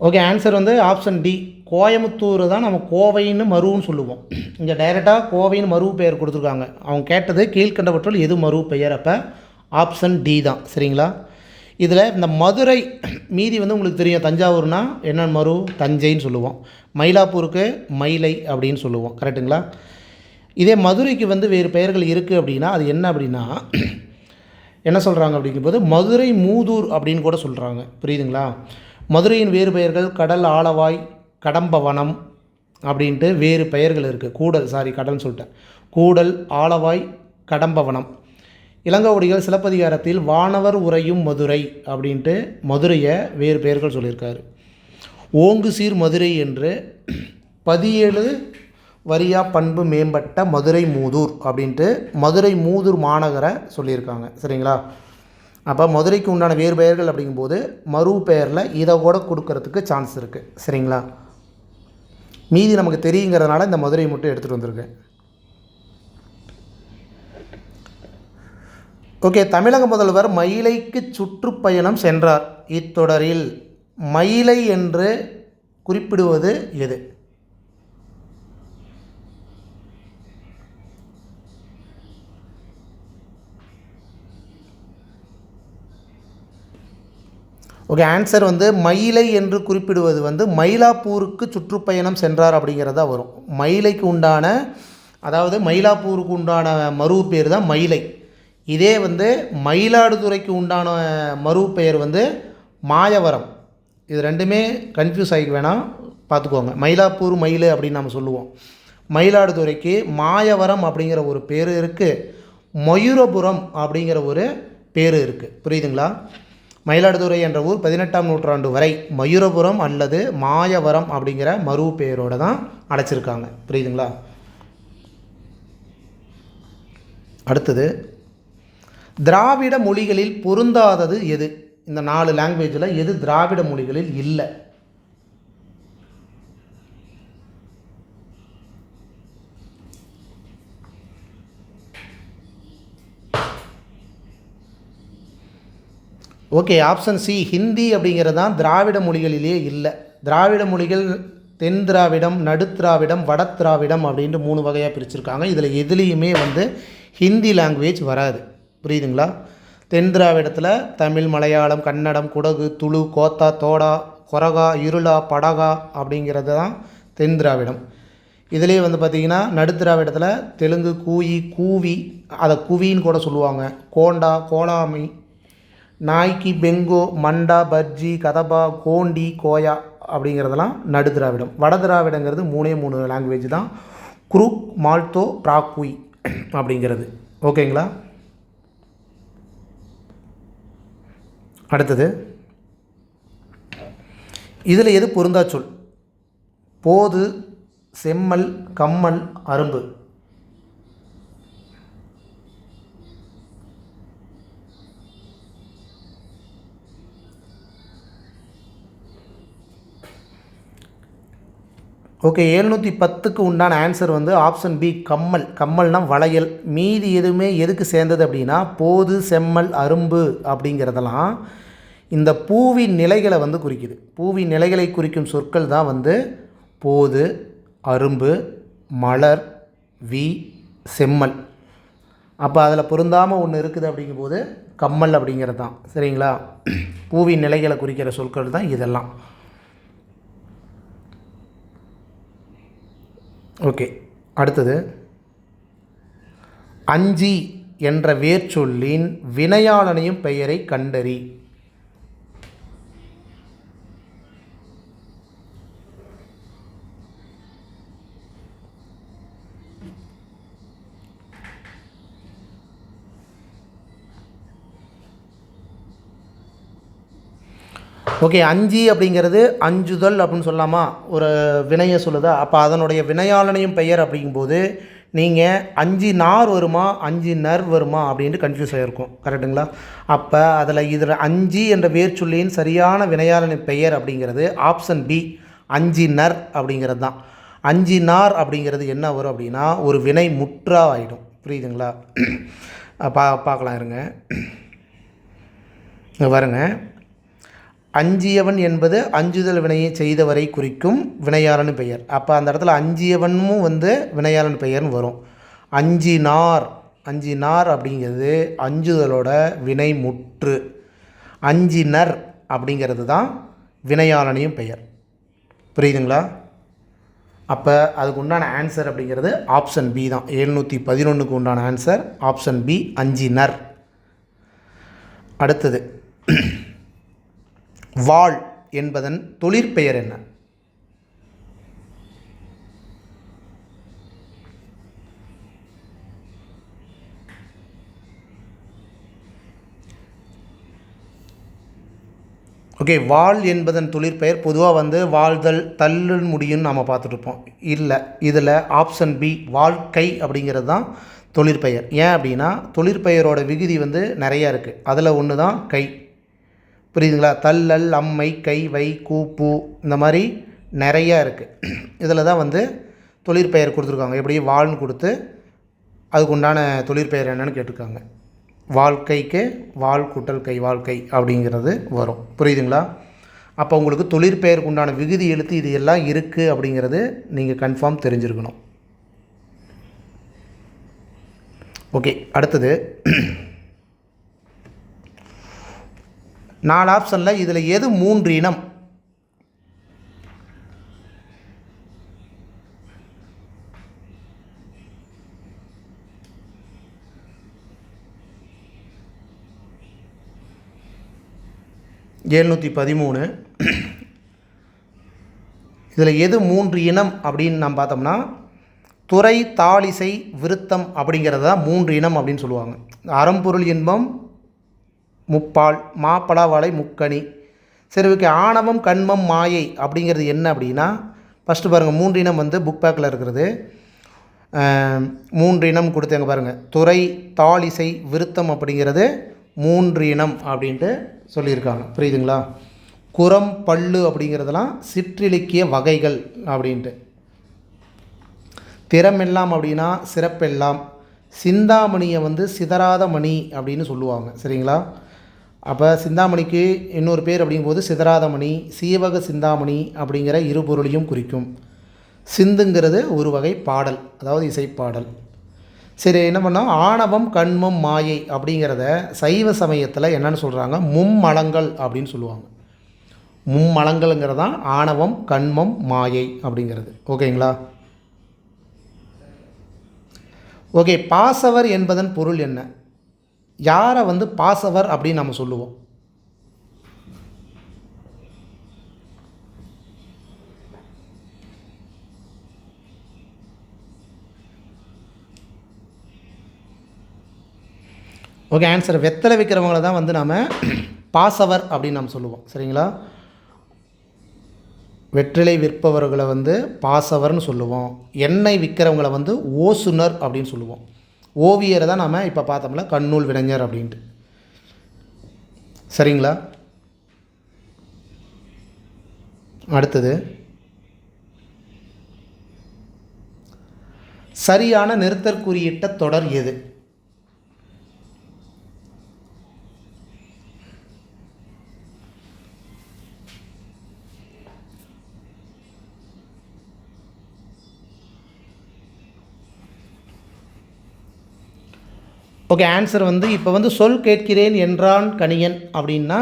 ஓகே, ஆன்சர் வந்து ஆப்ஷன் டி. கோயமுத்தூர் தான் நம்ம கோவைன்னு மருன்னு சொல்லுவோம். இங்கே டைரெக்டாக கோவைன்னு மறு பெயர் கொடுத்துருக்காங்க. அவங்க கேட்டது கீழ்கண்டவற்றுள் எது மறு பெயர். அப்போ ஆப்ஷன் டி தான். சரிங்களா? இதில் இந்த மதுரை மீதி வந்து உங்களுக்கு தெரியும். தஞ்சாவூர்னா என்ன மறு? தஞ்சைன்னு சொல்லுவோம். மயிலாப்பூருக்கு மயிலை அப்படின்னு சொல்லுவோம். கரெக்டுங்களா? இதே மதுரைக்கு வந்து வேறு பெயர்கள் இருக்குது அப்படின்னா அது என்ன அப்படின்னா என்ன சொல்கிறாங்க அப்படிங்கும்போது மதுரை மூதூர் அப்படின்னு கூட சொல்கிறாங்க. புரியுதுங்களா? மதுரையின் வேறு பெயர்கள் கடல் ஆலவாய், கடம்பவனம் அப்படின்ட்டு வேறு பெயர்கள் இருக்குது. கூடல், கடல்னு சொல்லிட்டேன். கூடல், ஆலவாய், கடம்பவனம். இளங்கோவடிகள் சிலப்பதிகாரத்தில் வானவர் உறையும் மதுரை அப்படின்ட்டு மதுரையை வேறு பெயர்கள் சொல்லியிருக்காரு. ஓங்கு சீர் மதுரை என்று 17 வரியா பண்பு மேம்பட்ட மதுரை மூதூர் அப்படின்ட்டு மதுரை மூதூர் மாநகரை சொல்லியிருக்காங்க. சரிங்களா? அப்போ மதுரைக்கு உண்டான வேறு பெயர்கள் அப்படிங்கும்போது மறு பெயரில் இதை கூட கொடுக்கறதுக்கு சான்ஸ் இருக்குது. சரிங்களா? மீதி நமக்கு தெரியுங்கிறதுனால இந்த மதுரை மட்டும் எடுத்துகிட்டு வந்திருக்கேன். ஓகே, தமிழக முதல்வர் மயிலைக்கு சுற்றுப்பயணம் சென்றார். இத்தொடரில் மயிலை என்று குறிப்பிடுவது எது? ஓகே, ஆன்சர் வந்து மயிலை என்று குறிப்பிடுவது வந்து மயிலாப்பூருக்கு சுற்றுப்பயணம் சென்றார் அப்படிங்கிறதா வரும். மயிலைக்கு உண்டான, அதாவது மயிலாப்பூருக்கு உண்டான மறு பேர் தான் மயிலை. இதே வந்து மயிலாடுதுறைக்கு உண்டான மறு பெயர் வந்து மாயவரம். இது ரெண்டுமே கன்ஃபியூஸ் ஆகிக்க வேணாம், பார்த்துக்கோங்க. மயிலாப்பூர் மயில் அப்படின்னு நம்ம சொல்லுவோம். மயிலாடுதுறைக்கு மாயவரம் அப்படிங்கிற ஒரு பேர் இருக்குது. மயூரபுரம் அப்படிங்கிற ஒரு பேர் இருக்குது. புரியுதுங்களா? மயிலாடுதுறை என்ற ஊர் 18ஆம் நூற்றாண்டு வரை மயூரபுரம் அல்லது மாயவரம் அப்படிங்கிற மறு பெயரோடு தான் அழைச்சிருக்காங்க. புரியுதுங்களா? அடுத்தது, திராவிட மொழிகளில் பொருந்தாதது எது? இந்த 4 லாங்குவேஜில் எது திராவிட மொழிகளில் இல்லை? ஓகே, ஆப்ஷன் சி ஹிந்தி அப்படிங்கிறது தான் திராவிட மொழிகளிலே இல்லை. திராவிட மொழிகள் தென் திராவிடம், நடுத்திராவிடம், வட திராவிடம் அப்படின்ட்டு 3 வகையாக பிரிச்சுருக்காங்க. இதில் எதுலேயுமே வந்து ஹிந்தி லாங்குவேஜ் வராது. புரியுதுங்களா? தென் திராவிடத்தில் தமிழ், மலையாளம், கன்னடம், குடகு, துளு, கோத்தா, தோடா, கொரகா, இருளா, படகா அப்படிங்கிறது தான் தென் திராவிடம். இதிலே வந்து பார்த்திங்கன்னா நடுத்திராவிடத்தில் தெலுங்கு, கூயி, கூவி, அதை குவின்னு கூட சொல்லுவாங்க, கோண்டா, கோலாமி, நாய்க்கி, பெங்கோ, மண்டா, பர்ஜி, கதபா, கோண்டி, கோயா அப்படிங்கிறதெல்லாம் நடு திராவிடம். வட திராவிடங்கிறது 3 லாங்குவேஜ் தான், குரூக், மால்தோ, பிராக்குய் அப்படிங்கிறது. ஓகேங்களா? அடுத்தது, இதில் எது பொருந்தா சொல்? போது, செம்மல், கம்மல், அரும்பு. ஓகே, 710க்கு உண்டான ஆன்சர் வந்து ஆப்ஷன் பி கம்மல். கம்மல்னால் வளையல். மீதி எதுவுமே எதுக்கு சேர்ந்தது அப்படின்னா போது, செம்மல், அரும்பு அப்படிங்கிறதெல்லாம் இந்த பூவின் நிலைகளை வந்து குறிக்குது. பூவின் நிலைகளை குறிக்கும் சொற்கள் தான் வந்து போது, அரும்பு, மலர், வி, செம்மல். அப்போ அதில் பொருந்தாமல் ஒன்று இருக்குது அப்படிங்கும்போது கம்மல் அப்படிங்கிறது தான். சரிங்களா? பூவின் நிலைகளை குறிக்கிற சொற்கள் தான் இதெல்லாம். ஓகே, அடுத்தது, அஞ்சி என்ற வேர்ச்சொல்லின் வினையாளனையும் பெயரை கண்டறி. ஓகே, அஞ்சி அப்படிங்கிறது அஞ்சுதல் அப்படின்னு சொல்லாமா? ஒரு வினையை சொல்லுதா? அப்போ அதனுடைய வினையாளனையும் பெயர் அப்படிங்கும்போது நீங்கள் அஞ்சு நார் வருமா, அஞ்சு நர் வருமா அப்படின்ட்டு கன்ஃபியூஸ் ஆகிருக்கும். கரெக்டுங்களா? அப்போ இதில் அஞ்சி என்ற வேர்ச்சொல்லின் சரியான வினையாளனின் பெயர் அப்படிங்கிறது ஆப்ஷன் பி அஞ்சு நர் அப்படிங்கிறது தான். அஞ்சு நார் அப்படிங்கிறது என்ன வரும் அப்படின்னா ஒரு வினை முற்றா ஆகிடும். புரியுதுங்களா? பார்க்கலாம் இருங்க. பாருங்க, அஞ்சியவன் என்பது அஞ்சுதல் வினையை செய்தவரை குறிக்கும் வினையாளன் பெயர். அப்போ அந்த இடத்துல அஞ்சியவனும் வந்து வினையாளன் பெயர்னு வரும். அஞ்சினார், அஞ்சினார் அப்படிங்கிறது அஞ்சுதலோட வினை முற்று. அஞ்சினர் அப்படிங்கிறது தான் வினையாளனையும் பெயர். புரியுதுங்களா? அப்போ அதுக்கு உண்டான ஆன்சர் அப்படிங்கிறது ஆப்ஷன் பி தான். 711க்கு உண்டான ஆன்சர் ஆப்ஷன் பி அஞ்சினர். அடுத்தது, வாள் என்பதன் தொழிற்பெயர் என்ன? ஓகே, வாள் என்பதன் தொழிற்பெயர் பொதுவாக வந்து வாழ்தல், தள்ளுன்னு முடியும்னு நம்ம பார்த்துட்ருப்போம். இல்லை, இதில் ஆப்ஷன் பி வாழ்க்கை அப்படிங்கிறது தான் தொழிற்பெயர். ஏன் அப்படின்னா தொழிற்பெயரோட விகுதி வந்து நிறையா இருக்குது. அதில் ஒன்று தான் கை. புரியுதுங்களா? தள்ளல், அம்மை, கை, வை, கூப்பு, இந்த மாதிரி நிறையா இருக்குது. இதில் தான் வந்து தொழிற்பெயர் கொடுத்துருக்காங்க. எப்படி வாழ்னு கொடுத்து அதுக்கு உண்டான தொழிற்பெயர் என்னென்னு கேட்டிருக்காங்க. வாழ்க்கைக்கு வாழ் கூட்டல் கை, வாழ்க்கை அப்படிங்கிறது வரும். புரியுதுங்களா? அப்போ உங்களுக்கு தொழிற்பெயருக்கு உண்டான விகுதி எழுத்து இது எல்லாம் இருக்குது அப்படிங்கிறது நீங்கள் கன்ஃபார்ம் தெரிஞ்சிருக்கணும். ஓகே, அடுத்தது, 4 ஆப்ஷனில் இதில் எது 3 இனம்? இதில் எது 3 இனம் அப்படின்னு நம்ம பார்த்தோம்னா துறை, தாளிசை, விருத்தம் அப்படிங்கிறது தான் 3 இனம் அப்படின்னு சொல்லுவாங்க. அறம்பொருள் இன்பம், முப்பால், மாப்பலா, வாழை, முக்கணி. சரி, ஓகே, ஆணவம், கண்மம், மாயை அப்படிங்கிறது என்ன அப்படின்னா ஃபஸ்ட்டு பாருங்கள், 3 இனம் வந்து புக் பேக்கில் இருக்கிறது. 3 இனம் கொடுத்தாங்க பாருங்கள். துறை, தாளிசை, விருத்தம் அப்படிங்கிறது 3 இனம் அப்படின்ட்டு சொல்லியிருக்காங்க. புரியுதுங்களா? குரம், பல்லு அப்படிங்கிறதெல்லாம் சிற்றிலக்கிய வகைகள் அப்படின்ட்டு. திறமெல்லாம் அப்படின்னா சிறப்பெல்லாம். சிந்தாமணியை வந்து சிதறாத மணி அப்படின்னு சொல்லுவாங்க. சரிங்களா? அப்போ சிந்தாமணிக்கு இன்னொரு பேர் அப்படிங்கும்போது சிதறாதமணி, சீவக சிந்தாமணி அப்படிங்கிற இரு பொருளையும் குறிக்கும். சிந்துங்கிறது ஒரு வகை பாடல், அதாவது இசைப்பாடல். சரி, என்ன பண்ணோம், ஆணவம் கண்மம் மாயை அப்படிங்கிறத சைவ சமயத்தில் என்னென்னு சொல்கிறாங்க, மும்மலங்கள் அப்படின்னு சொல்லுவாங்க. மும்மலங்கள்ங்கிறது தான் ஆணவம் கண்மம் மாயை அப்படிங்கிறது. ஓகேங்களா? ஓகே, பாசவர் என்பதன் பொருள் என்ன? யாரை வந்து பாசவர் அப்படின்னு நம்ம சொல்லுவோம்? ஓகே, ஆன்சர் வெத்தலை விற்கிறவங்கள தான் வந்து நாம் பாசவர் அப்படின்னு நம்ம சொல்லுவோம். சரிங்களா? வெற்றிலை விற்பவர்களை வந்து பாசவர்னு சொல்லுவோம். எண்ணெய் விற்கிறவங்கள வந்து ஓசுனர் அப்படின்னு சொல்லுவோம். ஓவியரை தான் நாம் இப்போ பார்த்தோம்ல கண்ணூல் வினைஞர் அப்படின்ட்டு. சரிங்களா? அடுத்தது, சரியான நிறுத்தற்குறியிட்ட தொடர் எது? ஓகே, ஆன்சர் வந்து இப்போ வந்து சொல் கேட்கிறேன் என்றான் கணியன் அப்படின்னா,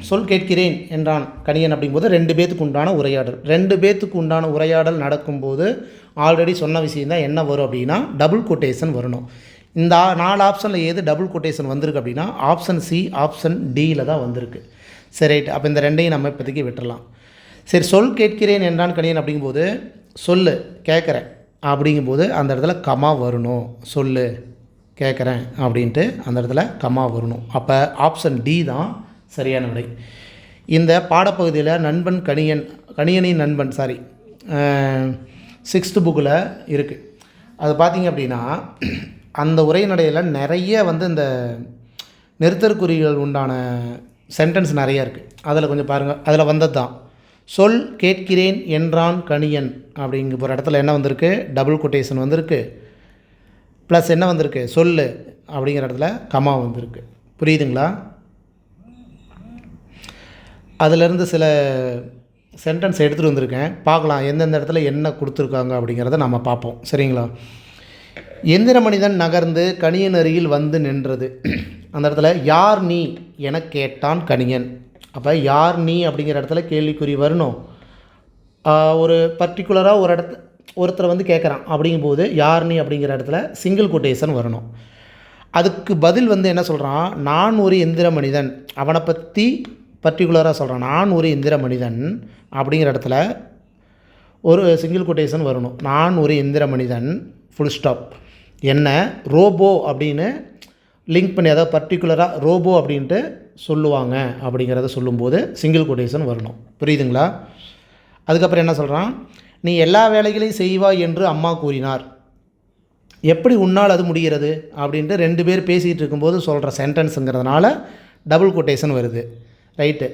சொல் கேட்கிறேன் என்றான் கணியன் அப்படிங்கும்போது 2 பேத்துக்கு உண்டான உரையாடல். 2 பேத்துக்கு உண்டான உரையாடல் நடக்கும்போது ஆல்ரெடி சொன்ன விஷயம் தான் என்ன வரும் அப்படின்னா, டபுள் கொட்டேஷன் வரணும். இந்த 4 ஆப்ஷனில் ஏது டபுள் கொட்டேஷன் வந்திருக்கு அப்படின்னா, ஆப்ஷன் சி, ஆப்ஷன் டியில் தான் வந்திருக்கு. சரி, ரைட். அப்போ இந்த 2ஐயும் நம்ம இப்போதைக்கு விட்டுடலாம். சரி, சொல் கேட்கிறேன் என்றான் கணியன் அப்படிங்கும்போது, சொல்லு கேட்குறேன் அப்படிங்கும்போது அந்த இடத்துல கமா வரணும். சொல்லு கேட்குறேன் அப்படின்ட்டு அந்த இடத்துல கமா வரணும். அப்போ ஆப்ஷன் டி தான் சரியான விடை. இந்த பாடப்பகுதியில் நண்பன் கணியனின் நண்பன் 6th புக்கில் இருக்குது. அது பார்த்திங்க அப்படின்னா, அந்த உரைநடையில் நிறைய வந்து இந்த நிறுத்தற்குறிகள் உண்டான சென்டென்ஸ் நிறைய இருக்குது. அதில் கொஞ்சம் பாருங்கள், அதில் வந்தது தான் சொல் கேட்கிறேன் என்றான் கணியன் அப்படிங்கிற ஒரு இடத்துல என்ன வந்திருக்கு, டபுள் கொட்டேஷன் வந்திருக்கு. ப்ளஸ் என்ன வந்திருக்கு, சொல்லு அப்படிங்கிற இடத்துல கமா வந்திருக்கு. புரியுதுங்களா? அதிலேருந்து சில சென்டென்ஸ் எடுத்துகிட்டு வந்திருக்கேன், பார்க்கலாம் எந்தெந்த இடத்துல என்ன கொடுத்துருக்காங்க அப்படிங்கிறத நம்ம பார்ப்போம். சரிங்களா? எந்திர மனிதன் நகர்ந்து கணியன் அருகில் வந்து நின்றது. அந்த இடத்துல யார் நீ என கேட்டான் கணியன். அப்போ யார் நீ அப்படிங்கிற இடத்துல கேள்விக்குறி வரணும். ஒரு பர்டிகுலராக ஒருத்தரை வந்து கேட்குறான் அப்படிங்கும்போது யார் நீ அப்படிங்கிற இடத்துல சிங்கிள் கொட்டேஷன் வரணும். அதுக்கு பதில் வந்து என்ன சொல்கிறான், நான் ஒரு எந்திர மனிதன். அவனை பற்றி பர்டிகுலராக சொல்கிறான், நான் ஒரு எந்திர மனிதன் அப்படிங்கிற இடத்துல ஒரு சிங்கிள் கொட்டேஷன் வரணும். நான் ஒரு எந்திர மனிதன் ஃபுல் ஸ்டாப். என்ன ரோபோ அப்படின்னு லிங்க் பண்ணி, அதாவது பர்டிகுலராக ரோபோ அப்படின்ட்டு சொல்லுவாங்க அப்படிங்கிறத சொல்லும்போது சிங்கிள் கொட்டேஷன் வரணும். புரியுதுங்களா? அதுக்கப்புறம் என்ன சொல்கிறான், நீ எல்லா வேலைகளையும் செய்வாய் என்று அம்மா கூறினார். எப்படி உன்னால் அது முடிகிறது அப்படின்ட்டு 2 பேர் பேசிகிட்டு இருக்கும்போது சொல்கிற சென்டென்ஸுங்கிறதுனால டபுள் கொட்டேஷன் வருது. ரைட்டு.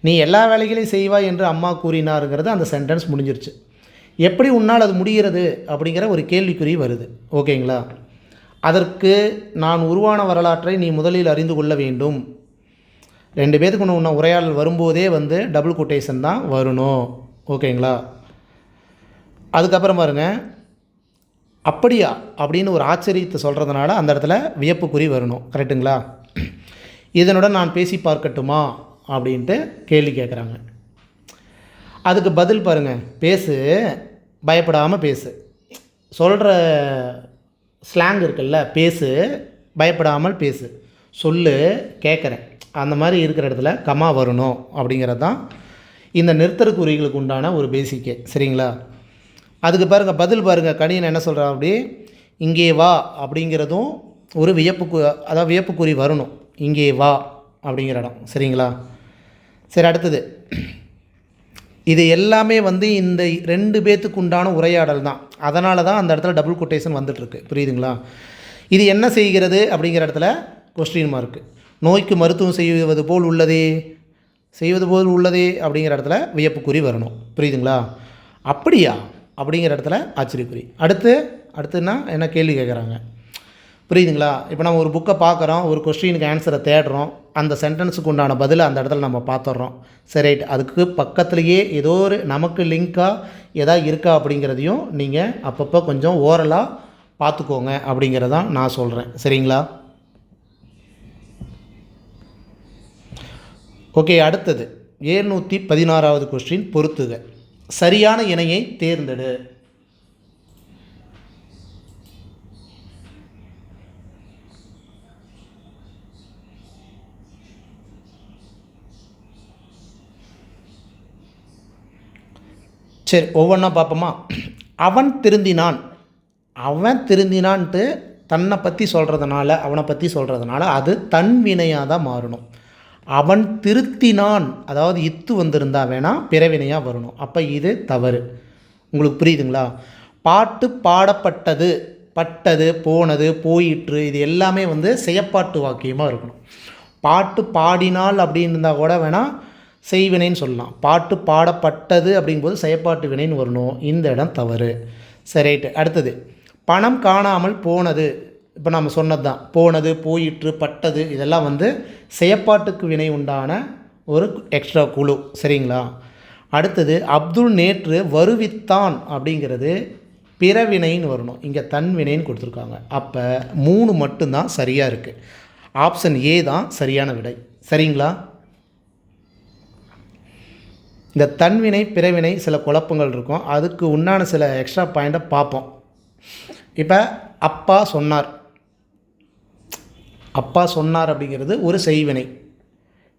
நீ எல்லா வேலைகளையும் செய்வாய் என்று அம்மா கூறினாருங்கிறது அந்த சென்டென்ஸ் முடிஞ்சிருச்சு. எப்படி உன்னால் அது முடிகிறது அப்படிங்கிற ஒரு கேள்விக்குறி வருது. ஓகேங்களா? அதற்கு நான் உருவான வரலாற்றை நீ முதலில் அறிந்து கொள்ள வேண்டும். 2 பேத்துக்கு ஒன்று உரையாடல் வரும்போதே வந்து டபுள் கொட்டேஷன் தான் வரணும். ஓகேங்களா? அதுக்கப்புறம் பாருங்கள், அப்படியா அப்படின்னு ஒரு ஆச்சரியத்தை சொல்கிறதுனால அந்த இடத்துல வியப்புக்குறி வரணும். கரெக்டுங்களா? இதனுடன் நான் பேசி பார்க்கட்டுமா அப்படின்ட்டு கேள்வி கேட்குறாங்க. அதுக்கு பதில் பாருங்கள், பேசு, பயப்படாமல் பேசு. சொல்கிற ஸ்லாங் இருக்குல்ல, பேசு பயப்படாமல் பேசு, சொல்லு கேட்குறேன், அந்த மாதிரி இருக்கிற இடத்துல கமா வரணும் அப்படிங்கிறது தான் இந்த நிறுத்தற்குறிகளுக்கு உண்டான ஒரு பேசிக்கே. சரிங்களா? அதுக்கு பாருங்கள், பதில் பாருங்கள், கணியன் என்ன சொல்கிறான், அப்படி இங்கே வா அப்படிங்கிறதும் ஒரு அதாவது வியப்புக்குறி வரணும். இங்கே வா அப்படிங்கிற இடம். சரிங்களா? சரி, அடுத்தது, இது எல்லாமே வந்து இந்த 2 பேத்துக்கு உண்டான உரையாடல் தான். அதனால தான் அந்த இடத்துல டபுள் கொட்டேஷன் வந்துட்டுருக்கு. புரியுதுங்களா? இது என்ன செய்கிறது அப்படிங்கிற இடத்துல கொஸ்டின் மார்க்கு. நோய்க்கு மருத்துவம் செய்வது போல் உள்ளதே அப்படிங்கிற இடத்துல வியப்புக்குறி வரணும். புரியுதுங்களா? அப்படியா அப்படிங்கிற இடத்துல ஆச்சரியக்குறி. அடுத்துன்னா என்ன கேள்வி கேட்குறாங்க. புரியுதுங்களா? இப்போ நம்ம ஒரு புக்கை பார்க்குறோம், ஒரு கொஸ்டினுக்கு ஆன்சரை தேடுறோம், அந்த சென்டென்ஸுக்கு உண்டான பதிலை அந்த இடத்துல நம்ம பார்த்துட்றோம். சரி ரைட். அதுக்கு பக்கத்துலேயே ஏதோ ஒரு நமக்கு லிங்காக எதாவது இருக்கா அப்படிங்கிறதையும் நீங்கள் அப்பப்போ கொஞ்சம் ஓரலாக பார்த்துக்கோங்க அப்படிங்கிறதான் நான் சொல்கிறேன். சரிங்களா? ஓகே, அடுத்தது 716வது கொஸ்டின். பொறுத்துக. சரியான இணையை தேர்ந்தெடு. சரி, ஒவ்வொன்றா பார்ப்போமா? அவன் திருந்தினான். அவன் திருந்தினான்ட்டு தன்னை பற்றி சொல்கிறதுனால, அவனை பற்றி சொல்கிறதுனால அது தன் வினையாக தான் மாறணும். அவன் திருத்தினான், அதாவது இத்து வந்திருந்தா வேணால் பிறவினையாக வரணும். அப்போ இது தவறு. உங்களுக்கு புரியுதுங்களா? பாட்டு பாடப்பட்டது, பட்டது, போனது, போயிற்று, இது எல்லாமே செயற்பாட்டு வாக்கியமாக இருக்கணும். பாட்டு பாடினால் அப்படின்னு இருந்தால் கூட வேணால் செய்வினைன்னு சொல்லலாம். பாட்டு பாடப்பட்டது அப்படிங்கும்போது செயற்பாட்டு வினைன்னு வரணும். இந்த இடம் தவறு. சரி ரைட்டு. அடுத்தது பணம் காணாமல் போனது. இப்போ நம்ம சொன்னது தான். போனது, போயிற்று, பட்டது, இதெல்லாம் செயற்பாட்டுக்கு வினை உண்டான ஒரு எக்ஸ்ட்ரா குழு. சரிங்களா? அடுத்தது அப்துல் நேற்று வருவித்தான் அப்படிங்கிறது பிறவினைன்னு வரணும். இங்கே தன் வினைன்னு கொடுத்துருக்காங்க. அப்போ 3 மட்டும்தான் சரியாக இருக்குது. ஆப்ஷன் ஏ தான் சரியான விடை. சரிங்களா? இந்த தன்வினை பிறவினை சில குழப்பங்கள் இருக்கும். அதுக்கு உண்டான சில எக்ஸ்ட்ரா பாயிண்ட்டை பார்ப்போம். இப்போ அப்பா சொன்னார். அப்பா சொன்னார் அப்படிங்கிறது ஒரு செய்வினை.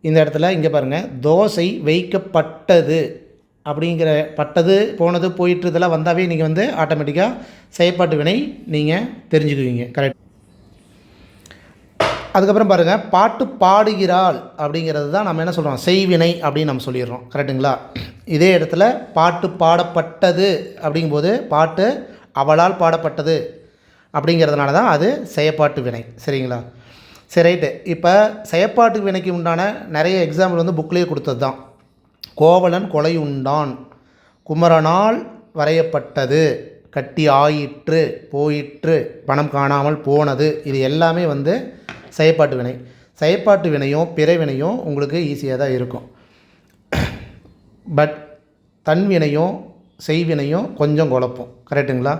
இந்த இடத்துல இங்கே பாருங்கள், தோசை வைக்கப்பட்டது அப்படிங்கிற பட்டது, போனது, போயிட்டு இதெல்லாம் வந்தாவே நீங்கள் ஆட்டோமேட்டிக்காக செயற்பாட்டு வினை நீங்கள் தெரிஞ்சுக்குவீங்க. கரெக்ட். அதுக்கப்புறம் பாருங்கள், பாட்டு பாடுகிறாள் அப்படிங்கிறது தான் நம்ம என்ன சொல்கிறோம், செய்வினை அப்படின்னு நம்ம சொல்லிடுறோம். கரெக்டுங்களா? இதே இடத்துல பாட்டு பாடப்பட்டது அப்படிங்கும்போது பாட்டு அவளால் பாடப்பட்டது அப்படிங்கிறதுனால தான் அது செயற்பாட்டு வினை. சரிங்களா? சரி ரைட்டு. இப்போ செயற்பாட்டு வினைக்கு உண்டான நிறைய எக்ஸாம்பிள் புக்லேயே கொடுத்தது தான். கோவலன் கொலை உண்டான், குமரனால் வரையப்பட்டது, கட்டி ஆயிற்று, போயிற்று, பணம் காணாமல் போனது, இது எல்லாமே செயற்பாட்டு வினை. செயற்பாட்டு வினையும் பிறவினையும் உங்களுக்கு ஈஸியாக தான் இருக்கும். பட் தன்வினையும் செய்வினையும் கொஞ்சம் குழப்பம். கரெக்டுங்களா?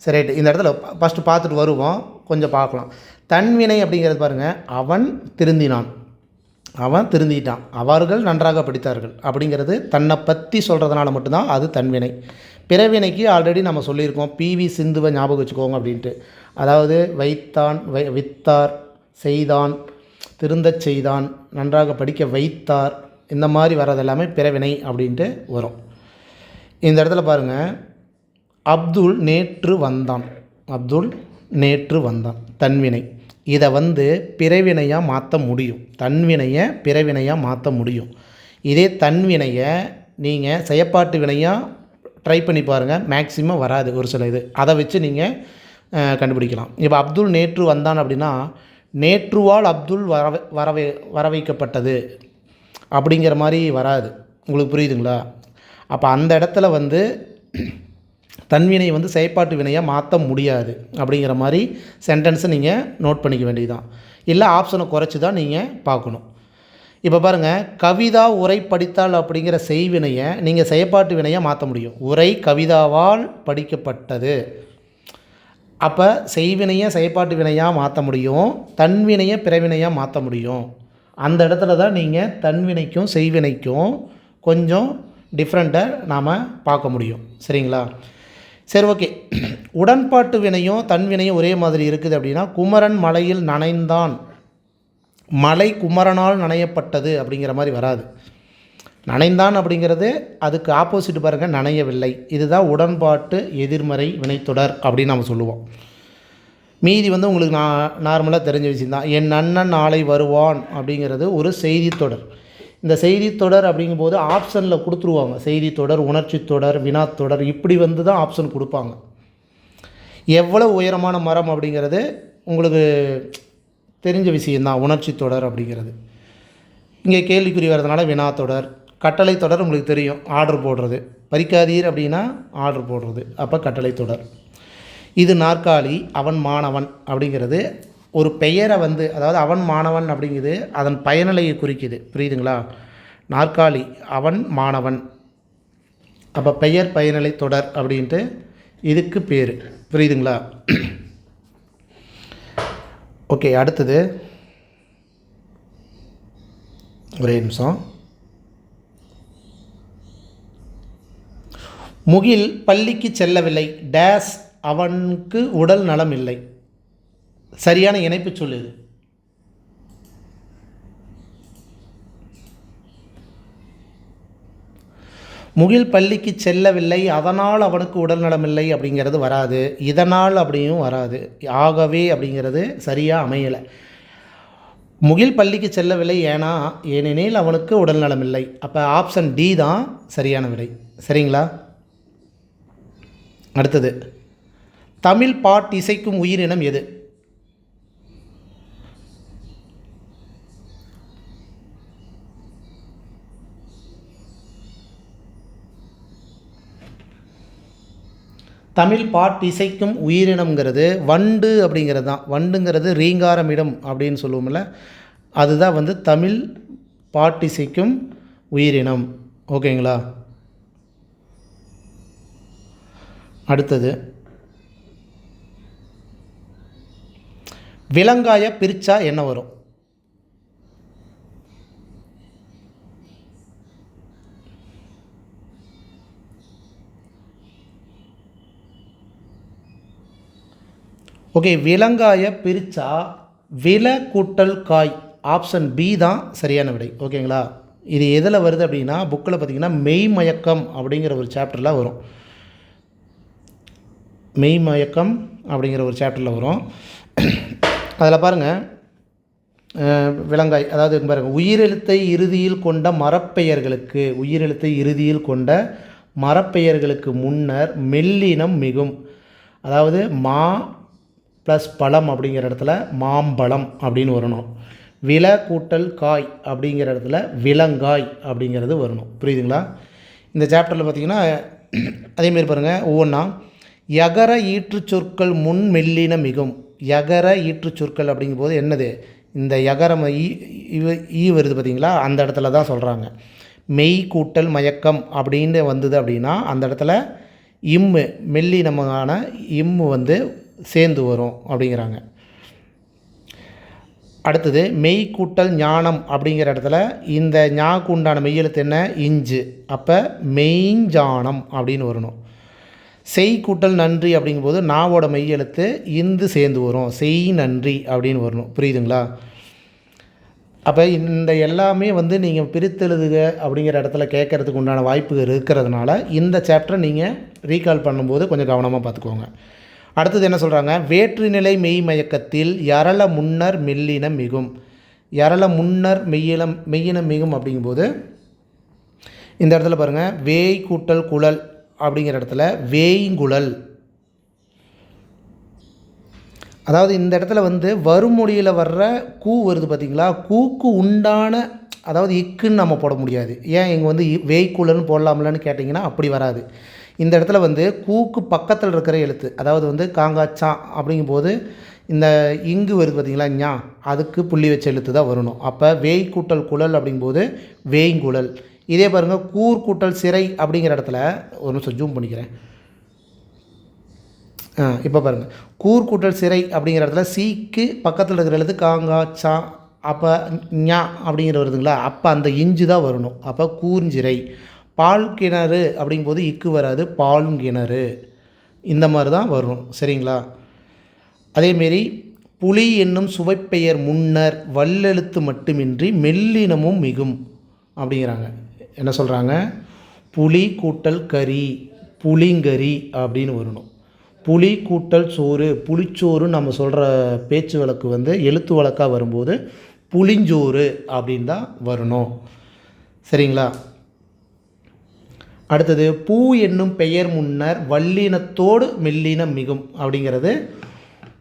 சரி ரைட்டு. இந்த இடத்துல ஃபஸ்ட்டு பார்த்துட்டு வருவோம், கொஞ்சம் பார்க்கலாம். தன்வினை அப்படிங்கிறது பாருங்கள், அவன் திருந்தினான், அவன் திருந்திட்டான், அவர்கள் நன்றாக படித்தார்கள் அப்படிங்கிறது தன்னை பற்றி சொல்கிறதுனால மட்டும்தான் அது தன்வினை. பிறவினைக்கு ஆல்ரெடி நம்ம சொல்லியிருக்கோம், பிவி சிந்துவை ஞாபகம் வச்சுக்கோங்க அப்படின்ட்டு. அதாவது வைத்தான், வித்தார், செய்தான், திருந்தச் செய்தான், நன்றாக படிக்க வைத்தார், இந்த மாதிரி வர்றது எல்லாமே பிறவினை அப்படின்ட்டு வரும். இந்த இடத்துல பாருங்கள், அப்துல் நேற்று வந்தான், அப்துல் நேற்று வந்தான், தன்வினை. இதை பிறவினையாக மாற்ற முடியும், தன்வினையை பிறவினையாக மாற்ற முடியும். இதே தன்வினையை நீங்கள் செயற்பாட்டு வினையாக ட்ரை பண்ணி பாருங்கள், மேக்ஸிமம் வராது ஒரு சில இது. அதை வச்சு நீங்கள் கண்டுபிடிக்கலாம். இப்போ அப்துல் நேற்று வந்தான் அப்படின்னா நேற்றுவால் அப்துல் வரவைக்கப்பட்டது அப்படிங்கிற மாதிரி வராது. உங்களுக்கு புரியுதுங்களா? அப்போ அந்த இடத்துல தன்வினை செயற்பாட்டு வினையாக மாற்ற முடியாது அப்படிங்கிற மாதிரி சென்டென்ஸை நீங்கள் நோட் பண்ணிக்க வேண்டியதுதான். இல்லை ஆப்ஷனை குறைச்சி தான் நீங்கள் பார்க்கணும். இப்போ பாருங்கள், கவிதா உரை படித்தால் அப்படிங்கிற செய்வினையை நீங்கள் செயற்பாட்டு வினையாக மாற்ற முடியும். உரை கவிதாவால் படிக்கப்பட்டது. அப்போ செய்வினையை செயற்பாட்டு வினையாக மாற்ற முடியும், தன்வினையை பிறவினையாக மாற்ற முடியும். அந்த இடத்துல தான் நீங்கள் தன்வினைக்கும் செய்வினைக்கும் கொஞ்சம் டிஃப்ரெண்ட்டை நாம் பார்க்க முடியும். சரிங்களா? சரி, ஓகே. உடன்பாட்டு வினையும் தன்வினையும் ஒரே மாதிரி இருக்குது அப்படின்னா, குமரன் மலையில் நனைந்தான், மலை குமரனால் நனையப்பட்டது அப்படிங்கிற மாதிரி வராது. நனைந்தான் அப்படிங்கிறது அதுக்கு ஆப்போசிட் பாருங்கள், நனையவில்லை. இதுதான் உடன்பாட்டு எதிர்மறை வினைத்தொடர் அப்படின்னு நம்ம சொல்லுவோம். மீதி உங்களுக்கு நார்மலாக தெரிஞ்ச விஷயந்தான். என் அண்ணன் நாளை வருவான் அப்படிங்கிறது ஒரு செய்தித்தொடர். இந்த செய்தித்தொடர் அப்படிங்கும்போது ஆப்ஷனில் கொடுத்துருவாங்க. செய்தித்தொடர், உணர்ச்சி தொடர், வினாத்தொடர், இப்படி தான் ஆப்ஷன் கொடுப்பாங்க. எவ்வளோ உயரமான மரம் அப்படிங்கிறது உங்களுக்கு தெரிஞ்ச விஷயந்தான், உணர்ச்சி தொடர் அப்படிங்கிறது. இங்கே கேள்விக்குறி வர்றதுனால வினாத்தொடர். கட்டளை தொடர் உங்களுக்கு தெரியும், ஆர்டர் போடுறது. பறிக்காதீர் அப்படின்னா ஆர்டர் போடுறது, அப்போ கட்டளை தொடர். இது நாற்காலி, அவன் மாணவன் அப்படிங்கிறது ஒரு பெயரை வந்து அதாவது அவன் மாணவன் அப்படிங்குது அதன் பயனிலையை குறிக்குது. புரியுதுங்களா? நாற்காலி அவன் மாணவன். அப்போ பெயர் பயனிலை தொடர் அப்படின்ட்டு இதுக்கு பேர். புரியுதுங்களா? ஓகே, அடுத்தது ஒரே நிமிஷம். முகில் பள்ளிக்கு செல்லவில்லை டேஸ் அவனுக்கு உடல் நலம் இல்லை. சரியான இணைப்பு சொல்லுது. முகில் பள்ளிக்கு செல்லவில்லை அதனால் அவனுக்கு உடல் நலமில்லை அப்படிங்கிறது வராது. இதனால் அப்படியும் வராது. ஆகவே அப்படிங்கிறது சரியாக அமையலை. முகில் பள்ளிக்கு செல்லவில்லை ஏனெனில் அவனுக்கு உடல் நலமில்லை. அப்போ ஆப்ஷன் டி தான் சரியான விடை. சரிங்களா? அடுத்தது, தமிழ் பாட்டு இசைக்கும் உயிரினம் எது? தமிழ் பாட்டு இசைக்கும் உயிரினம்ங்கிறது வண்டு அப்படிங்கிறது தான். வண்டுங்கிறது ரீங்காரமிடம் அப்படின்னு சொல்லுவோம்ல, அதுதான் வந்து தமிழ் பாட்டு இசைக்கும் உயிரினம். ஓகேங்களா? அடுத்தது, விலங்காய பிரிச்சா என்ன வரும்? ஓகே, விலங்காய பிரித்தா வில கூட்டல் காய். ஆப்ஷன் பி தான் சரியான விடை. ஓகேங்களா? இது எதில் வருது அப்படின்னா புக்கில் பார்த்திங்கன்னா மெய்மயக்கம் அப்படிங்கிற ஒரு சாப்டரில் வரும். மெய்மயக்கம் அப்படிங்கிற ஒரு சாப்டரில் வரும். அதில் பாருங்கள், விலங்காய் அதாவது பாருங்கள், உயிரெழுத்தை இறுதியில் கொண்ட மரப்பெயர்களுக்கு உயிரெழுத்தை இறுதியில் கொண்ட மரப்பெயர்களுக்கு முன்னர் மெல்லினம் மிகும். அதாவது மா ப்ளஸ் பழம் அப்படிங்கிற இடத்துல மாம்பழம் அப்படின்னு வரணும். வில கூட்டல் காய் அப்படிங்கிற இடத்துல விலங்காய் அப்படிங்கிறது வரணும். புரியுதுங்களா? இந்த சாப்டரில் பார்த்திங்கன்னா அதேமாரி பாருங்கள், ஒவ்வொன்றா யகர ஈற்று சொற்கள் முன் மெல்லின மிகும். யகர ஈற்று சொற்கள் அப்படிங்கும்போது என்னது? இந்த யகரம் ஈ வருது பார்த்திங்களா, அந்த இடத்துல தான் சொல்கிறாங்க. மெய் கூட்டல் மயக்கம் அப்படின்னு வந்தது அப்படின்னா அந்த இடத்துல இம்மு மெல்லினமான இம்மு வந்து சேர்ந்து வரும் அப்படிங்கிறாங்க. அடுத்தது, மெய் கூட்டல் ஞானம் அப்படிங்கிற இடத்துல இந்த ஞாக்கு உண்டான மெய்யெழுத்து என்ன? இஞ்சு. அப்போ மெய்ஞானம் அப்படின்னு வரணும். செய் கூட்டல் நன்றி அப்படிங்கும்போது நாவோட மெய்யெழுத்து இந்து சேர்ந்து வரும். செய் நன்றி அப்படின்னு வரணும். புரியுதுங்களா? அப்போ இந்த எல்லாமே வந்து நீங்கள் பிரித்தெழுதுக அப்படிங்கிற இடத்துல கேட்குறதுக்கு உண்டான வாய்ப்புகள் இருக்கிறதுனால இந்த சாப்டரை நீங்கள் ரீகால் பண்ணும்போது கொஞ்சம் கவனமாக பார்த்துக்கோங்க. அடுத்தது என்ன சொல்கிறாங்க? வேற்றுநிலை மெய்மயக்கத்தில் யரள முன்னர் மெல்லினம் மிகும். யரள முன்னர் மெய்யினம் மிகும் அப்படிங்கும்போது இந்த இடத்துல பாருங்கள், வேய் கூட்டல் குழல் அப்படிங்கிற இடத்துல வேய்குழல். அதாவது இந்த இடத்துல வந்து வறுமொழியில் வர்ற கூ வருது பார்த்திங்களா, கூக்கு உண்டான அதாவது இக்குன்னு நம்ம போட முடியாது. ஏன் இங்கே வந்து வேய்குழல்னு போடலாம்லன்னு கேட்டிங்கன்னா அப்படி வராது. இந்த இடத்துல வந்து கூக்கு பக்கத்தில் இருக்கிற எழுத்து, அதாவது வந்து காங்காச்சா அப்படிங்கும்போது இந்த இங்கு வருது பார்த்திங்களா ஞா, அதுக்கு புள்ளி வச்ச எழுத்து தான் வரணும். அப்போ வேய் கூட்டல் குழல் அப்படிங்கும்போது வேய்குழல். இதே பாருங்கள், கூர் கூட்டல் சிறை அப்படிங்கிற இடத்துல ஒரு நிமிஷம் ஜூம் பண்ணிக்கிறேன். இப்போ பாருங்கள், கூர் கூட்டல் சிறை அப்படிங்கிற இடத்துல சீக்கு பக்கத்தில் இருக்கிற எழுத்து காங்காச்சா, அப்போ ஞா அப்படிங்கிற வருதுங்களா, அப்போ அந்த இஞ்சு தான் வரணும். அப்போ கூர்ஞ்சிறை. பால் கிணறு அப்படிங்கும்போது இக்கு வராது, பால்கிணறு. இந்த மாதிரி தான் வரும். சரிங்களா? அதேமாரி புலி என்னும் சுவைப்பெயர் முன்னர் வல்லெழுத்து மட்டுமின்றி மெல்லினமும் மிகும் அப்படிங்கிறாங்க. என்ன சொல்கிறாங்க? புலி கூட்டல் கறி புளிங்கறி அப்படின்னு வரணும். புளி கூட்டல் சோறு புளிச்சோறு நம்ம சொல்கிற பேச்சு வழக்கு வந்து எழுத்து வழக்காக வரும்போது புளிஞ்சோறு அப்படின்னு தான் வரணும். சரிங்களா? அடுத்தது, பூ என்னும் பெயர் முன்னர் வல்லினத்தோடு மெல்லினம் மிகும் அப்படிங்கிறது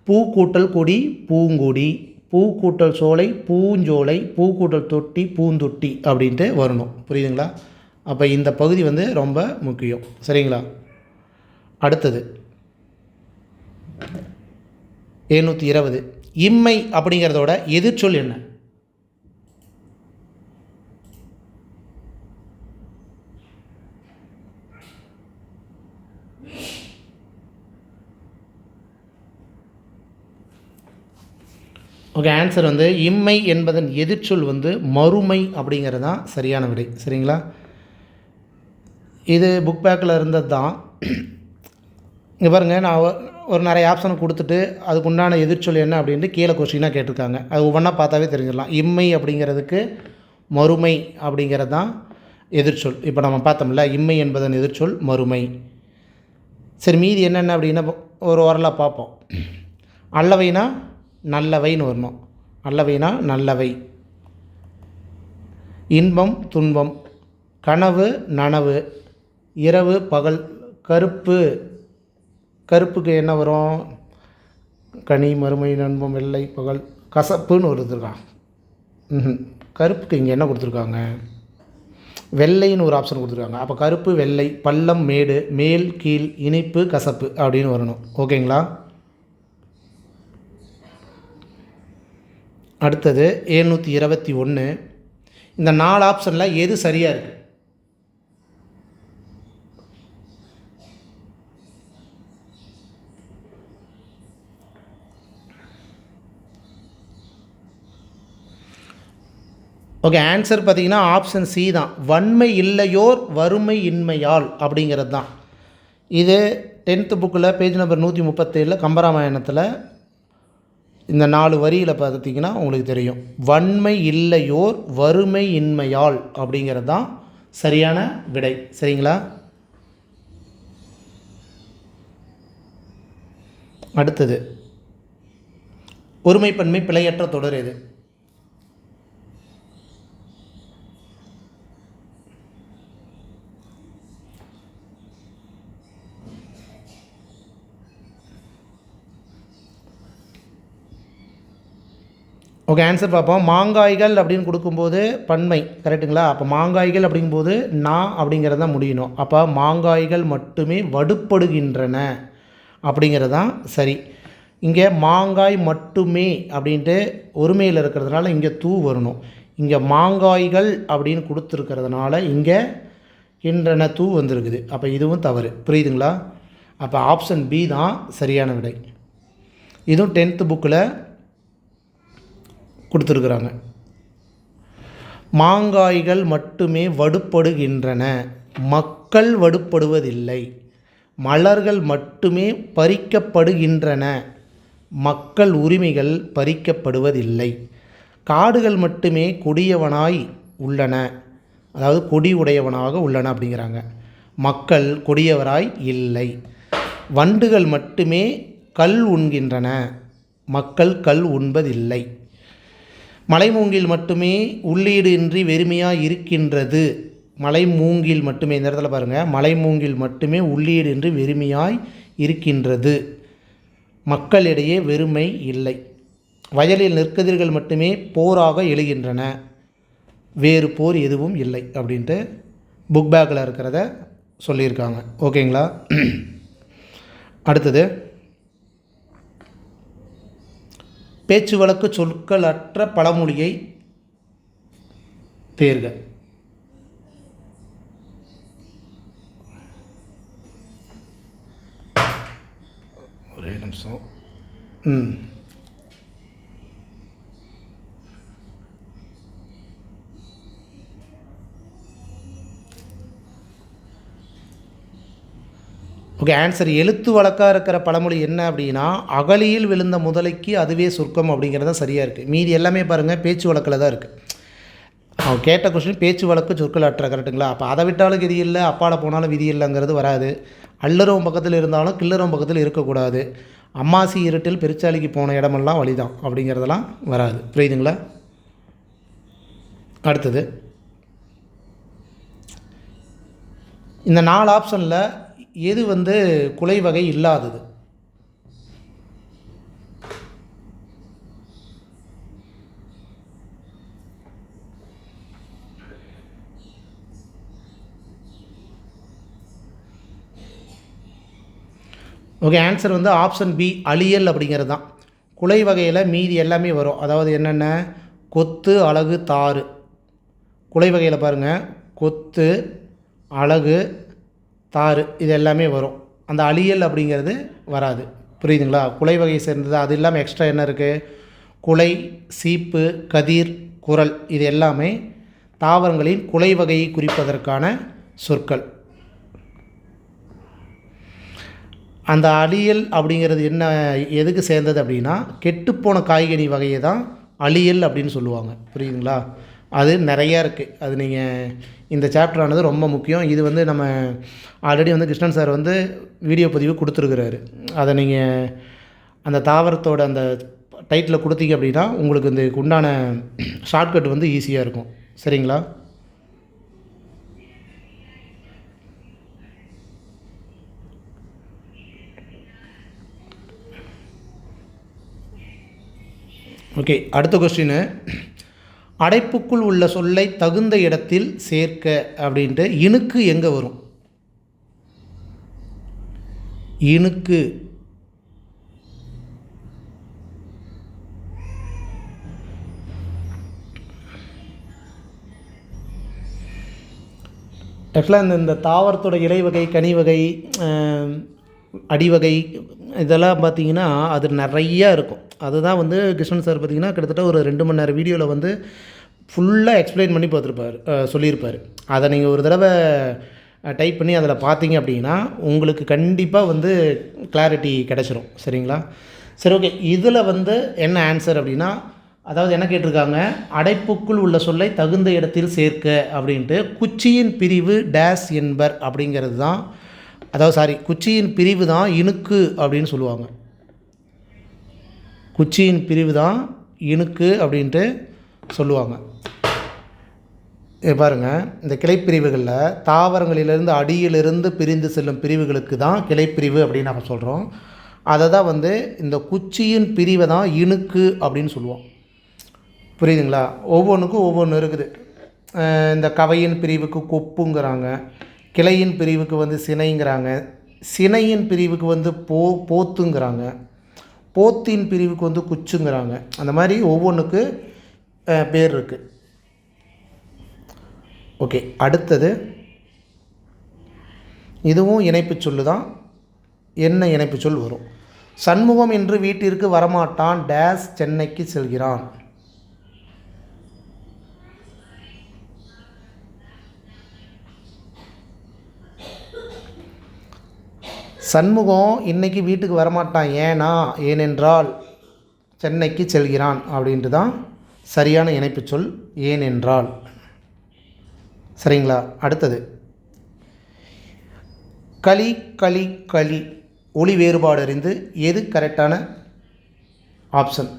பூ கூட்டல் கொடி பூங்கொடி, பூ கூட்டல் சோலை பூஞ்சோலை, பூ கூட்டல் தொட்டி பூந்தொட்டி அப்படின்ட்டு வரணும். புரியுதுங்களா? அப்போ இந்த பகுதி வந்து ரொம்ப முக்கியம். சரிங்களா? அடுத்தது, 720. இம்மை அப்படிங்கிறதோட எதிர்ச்சொல் என்ன? ஓகே, ஆன்சர் வந்து இம்மை என்பதன் எதிர்ச்சொல் வந்து மறுமை அப்படிங்கிறது தான் சரியான விடை. சரிங்களா? இது புக் பேக்கில் இருந்தது தான். இங்கே பாருங்கள், நான் ஒரு நிறைய ஆப்ஷன் கொடுத்துட்டு அதுக்கு உண்டான எதிர்ச்சொல் என்ன அப்படின்ட்டு கீழே கொஸ்டினாக கேட்டிருக்காங்க. அது ஒவ்வொன்றா பார்த்தாவே தெரிஞ்சிடலாம். இம்மை அப்படிங்கிறதுக்கு மறுமை அப்படிங்கிறது தான் எதிர்ச்சொல். இப்போ நம்ம பார்த்தோம்ல, இம்மை என்பதன் எதிர்ச்சொல் மறுமை. சரி, மீதி என்னென்ன அப்படின்னா ஒரு ஓரலாக பார்ப்போம். அல்லவைனா நல்லவைன்னு வரணும். அல்லவைனா நல்லவை. இன்பம் துன்பம், கனவு நனவு, இரவு பகல், கருப்பு கருப்புக்கு என்ன வரும்? கனி மறுமை நண்பம் வெள்ளை பகல் கசப்புன்னு வருதுருக்கான். கருப்புக்கு இங்கே என்ன கொடுத்துருக்காங்க? வெள்ளைன்னு ஒரு ஆப்ஷன் கொடுத்துருக்காங்க. அப்போ கருப்பு வெள்ளை, பள்ளம் மேடு, மேல் கீழ், இனிப்பு கசப்பு அப்படின்னு வரணும். ஓகேங்களா? அடுத்தது 721. இந்த 4 ஆப்ஷனில் எது சரியாக இருக்குது? ஓகே, ஆன்சர் பார்த்தீங்கன்னா ஆப்ஷன் சி தான். வன்மை இல்லையோர் வறுமை இன்மையால் அப்படிங்கிறது தான். இது 10th புக்கில் பேஜ் நம்பர் 137 கம்பராமாயணத்தில் இந்த 4 வரியில் பார்த்திங்கன்னா உங்களுக்கு தெரியும். வன்மை இல்லையோர் வறுமை இன்மையால் அப்படிங்கிறது தான் சரியான விடை. சரிங்களா? அடுத்தது ஒருமைப்பன்மை பிழையற்ற தொடர் எது? ஓகே, ஆன்சர் பார்ப்போம். மாங்காய்கள் அப்படின்னு கொடுக்கும்போது பன்மை, கரெக்டுங்களா? அப்போ மாங்காய்கள் அப்படிங்கும்போது நான் அப்படிங்கிறது தான் முடியணும். அப்போ மாங்காய்கள் மட்டுமே வடுப்படுகின்றன அப்படிங்கிறது தான் சரி. இங்கே மாங்காய் மட்டுமே அப்படின்ட்டு ஒருமையில் இருக்கிறதுனால இங்கே தூ வரணும். இங்கே மாங்காய்கள் அப்படின்னு கொடுத்துருக்கிறதுனால இங்கே கின்றன தூ வந்திருக்குது. அப்போ இதுவும் தவறு. புரியுதுங்களா? அப்போ ஆப்ஷன் பி தான் சரியான விடை. இதுவும் 10th புக்கில் கொடுத்துருக்குறாங்க. மாங்காய்கள் மட்டுமே வடுப்படுகின்றன, மக்கள் வடுப்படுவதில்லை. மலர்கள் மட்டுமே பறிக்கப்படுகின்றன, மக்கள் உரிமைகள் பறிக்கப்படுவதில்லை. காடுகள் மட்டுமே கொடியவனாய் உள்ளன, அதாவது கொடி உடையவனாக உள்ளன அப்படிங்கிறாங்க. மக்கள் கொடியவராய் இல்லை. வண்டுகள் மட்டுமே கல் உண்கின்றன, மக்கள் கல் உண்பதில்லை. மலைமூங்கில் மட்டுமே உள்ளீடு இன்றி வெறுமையாக இருக்கின்றது. மலைமூங்கில் மட்டுமே, இந்த இடத்துல பாருங்கள், மலைமூங்கில் மட்டுமே உள்ளீடு இன்றி வெறுமையாய் இருக்கின்றது, மக்களிடையே வெறுமை இல்லை. வயலில் நெற்கதிர்கள் மட்டுமே போராக எழுகின்றன, வேறு போர் எதுவும் இல்லை அப்படின்ட்டு புக் பேக்கில் இருக்கிறத சொல்லியிருக்காங்க. ஓகேங்களா? அடுத்தது பேச்சு வழக்கு சொற்கள் அற்ற பழமொழியை தேர்க. ஒரே நிமிஷம். ஓகே, ஆன்சர் எழுத்து வழக்காக இருக்கிற பழமொழி என்ன அப்படின்னா, அகலியில் விழுந்த முதலைக்கு அதுவே சொர்க்கம் அப்படிங்கிறது தான் சரியாக இருக்குது. மீதி எல்லாமே பாருங்கள் பேச்சு வழக்கில் தான் இருக்குது. அவன் கேட்ட கொஸ்டின் பேச்சு வழக்கு சொற்கள் அற்ற, கரெக்டுங்களா? அப்போ அதை விட்டாலும் விதி இல்லை, அப்பால் போனாலும் விதி இல்லைங்கிறது வராது. அல்லறவும் பக்கத்தில் இருந்தாலும் கில்லறவும் பக்கத்தில் இருக்கக்கூடாது. அம்மாசி இருட்டில் பெருச்சாலிக்கு போன இடமெல்லாம் வழிதான் அப்படிங்கிறதெல்லாம் வராது. புரியுதுங்களா? அடுத்தது இந்த 4 ஆப்ஷனில் எது குலை வகை இல்லாதது? ஓகே, ஆன்சர் ஆப்ஷன் பி அழியல் அப்படிங்கிறது தான். குலை வகையில் மீதி எல்லாமே வரும். அதாவது என்னென்ன, கொத்து, அலகு, தாறு. குலை வகையில் பாருங்கள், கொத்து, அலகு, தாறு இது எல்லாமே வரும். அந்த அழியல் அப்படிங்கிறது வராது. புரியுதுங்களா? குலை வகையை சேர்ந்தது. அது இல்லாமல் எக்ஸ்ட்ரா என்ன இருக்குது, குலை, சீப்பு, கதிர், குரல் இது எல்லாமே தாவரங்களின் குலை வகையை குறிப்பதற்கான சொற்கள். அந்த அழியல் அப்படிங்கிறது என்ன, எதுக்கு சேர்ந்தது அப்படின்னா, கெட்டுப்போன காய்கனி வகையை தான் அழியல் அப்படின்னு சொல்லுவாங்க. புரியுதுங்களா? அது நிறையா இருக்குது. அது நீங்கள் இந்த சாப்டரானது ரொம்ப முக்கியம். இது வந்து நம்ம ஆல்ரெடி வந்து கிருஷ்ணன் சார் வந்து வீடியோ பதிவு கொடுத்துருக்குறாரு. அதை நீங்கள் அந்த தாவரத்தோட அந்த டைட்டில் கொடுத்தீங்க அப்படின்னா உங்களுக்கு இந்த உண்டான ஷார்ட்கட் வந்து ஈஸியாக இருக்கும். சரிங்களா? ஓகே, அடுத்த கொஸ்டின். அடைப்புக்குள் உள்ள சொல்லை தகுந்த இடத்தில் சேர்க்க அப்படின்ட்டு இணுக்கு எங்கே வரும்? இணுக்கு ஆக்சுவலாக இந்த தாவரத்தோட இலை வகை, கனி வகை, அடிவகை இதெல்லாம் பார்த்திங்கன்னா அது நிறையா இருக்கும். அதுதான் வந்து கிருஷ்ணன் சார் பார்த்திங்கன்னா கிட்டத்தட்ட ஒரு 2 மணி நேரம் வீடியோவில் வந்து ஃபுல்லாக எக்ஸ்பிளைன் பண்ணி சொல்லியிருப்பார். அதை நீங்கள் ஒரு தடவை டைப் பண்ணி அதில் பார்த்தீங்க அப்படின்னா உங்களுக்கு கண்டிப்பாக வந்து கிளாரிட்டி கிடச்சிரும். சரிங்களா? சரி, ஓகே. இதில் வந்து என்ன ஆன்சர் அப்படின்னா, அதாவது என்ன கேட்டிருக்காங்க, அடைப்புக்குள் உள்ள சொல்லை தகுந்த இடத்தில் சேர்க்க அப்படின்ட்டு குச்சியின் பிரிவு டேஸ் என்பர் அப்படிங்கிறது தான். அதாவது குச்சியின் பிரிவு தான் இணுக்கு அப்படின்னு சொல்லுவாங்க. குச்சியின் பிரிவு தான் இணுக்கு அப்படின்ட்டு சொல்லுவாங்க. பாருங்கள், இந்த கிளைப்பிரிவுகளில் தாவரங்களிலிருந்து அடியிலிருந்து பிரிந்து செல்லும் பிரிவுகளுக்கு தான் கிளைப்பிரிவு அப்படின்னு நம்ம சொல்கிறோம். அதை தான் வந்து இந்த குச்சியின் பிரிவை தான் இணுக்கு அப்படின்னு சொல்லுவோம். புரியுதுங்களா? ஒவ்வொன்றுக்கும் ஒவ்வொன்று இருக்குது. இந்த கவையின் பிரிவுக்கு கொப்புங்கிறாங்க, கிளையின் பிரிவுக்கு வந்து சினைங்கிறாங்க, சினையின் பிரிவுக்கு வந்து போத்துங்கிறாங்க, போத்தின் பிரிவுக்கு வந்து குச்சுங்கிறாங்க. அந்த மாதிரி ஒவ்வொன்றுக்கு பேர் இருக்குது. ஓகே, அடுத்தது இதுவும் இணைப்பு சொல்லு தான். என்ன இணைப்பு சொல் வரும்? சண்முகம் என்று வீட்டிற்கு வரமாட்டான், டேஸ் சென்னைக்கு செல்கிறான். சண்முகம் இன்றைக்கி வீட்டுக்கு வரமாட்டான், ஏனென்றால் சென்னைக்கு செல்கிறான் அப்படின்ட்டு தான் சரியான இணைப்பு சொல், ஏனென்றால். சரிங்களா? அடுத்தது களி, களி, களி ஒளி வேறுபாடு அறிந்து எது கரெக்டான ஆப்ஷன்?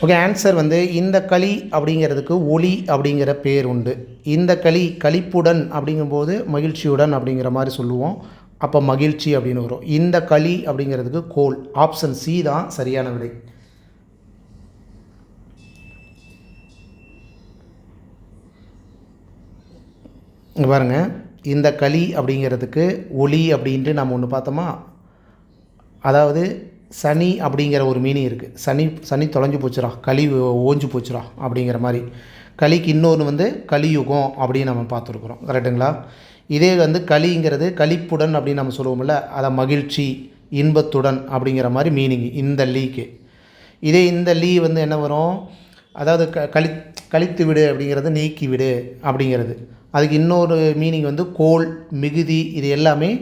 ஓகே, ஆன்சர் வந்து இந்த களி அப்படிங்கிறதுக்கு ஒளி அப்படிங்கிற பேர் உண்டு. இந்த களி களிப்புடன் அப்படிங்கும்போது மகிழ்ச்சியுடன் அப்படிங்கிற மாதிரி சொல்லுவோம். அப்போ மகிழ்ச்சி அப்படின்னு வரும். இந்த களி அப்படிங்கிறதுக்கு கோல். ஆப்ஷன் சி தான் சரியான விடை. இங்கே பாருங்கள், இந்த களி அப்படிங்கிறதுக்கு ஒளி அப்படின்ட்டு நம்ம ஒன்று பார்த்தோமா, அதாவது சனி அப்படிங்கிற ஒரு மீனிங் இருக்குது. சனி தொலைஞ்சு போச்சுரா, களி ஓஞ்சு போச்சுரா அப்படிங்கிற மாதிரி. களிக்கு இன்னொன்று வந்து கலியுகம் அப்படின்னு நம்ம பார்த்துருக்குறோம். கரெக்டுங்களா? இதே வந்து களிங்கிறது களிப்புடன் அப்படின்னு நம்ம சொல்லுவோம்ல, அதை மகிழ்ச்சி, இன்பத்துடன் அப்படிங்கிற மாதிரி மீனிங் இந்த லீக்கு. இதே இந்த லீ வந்து என்ன வரும், அதாவது கழித்து விடு அப்படிங்கிறது நீக்கி விடு அப்படிங்கிறது. அதுக்கு இன்னொரு மீனிங் வந்து கோல், மிகுதி. இது எல்லாமே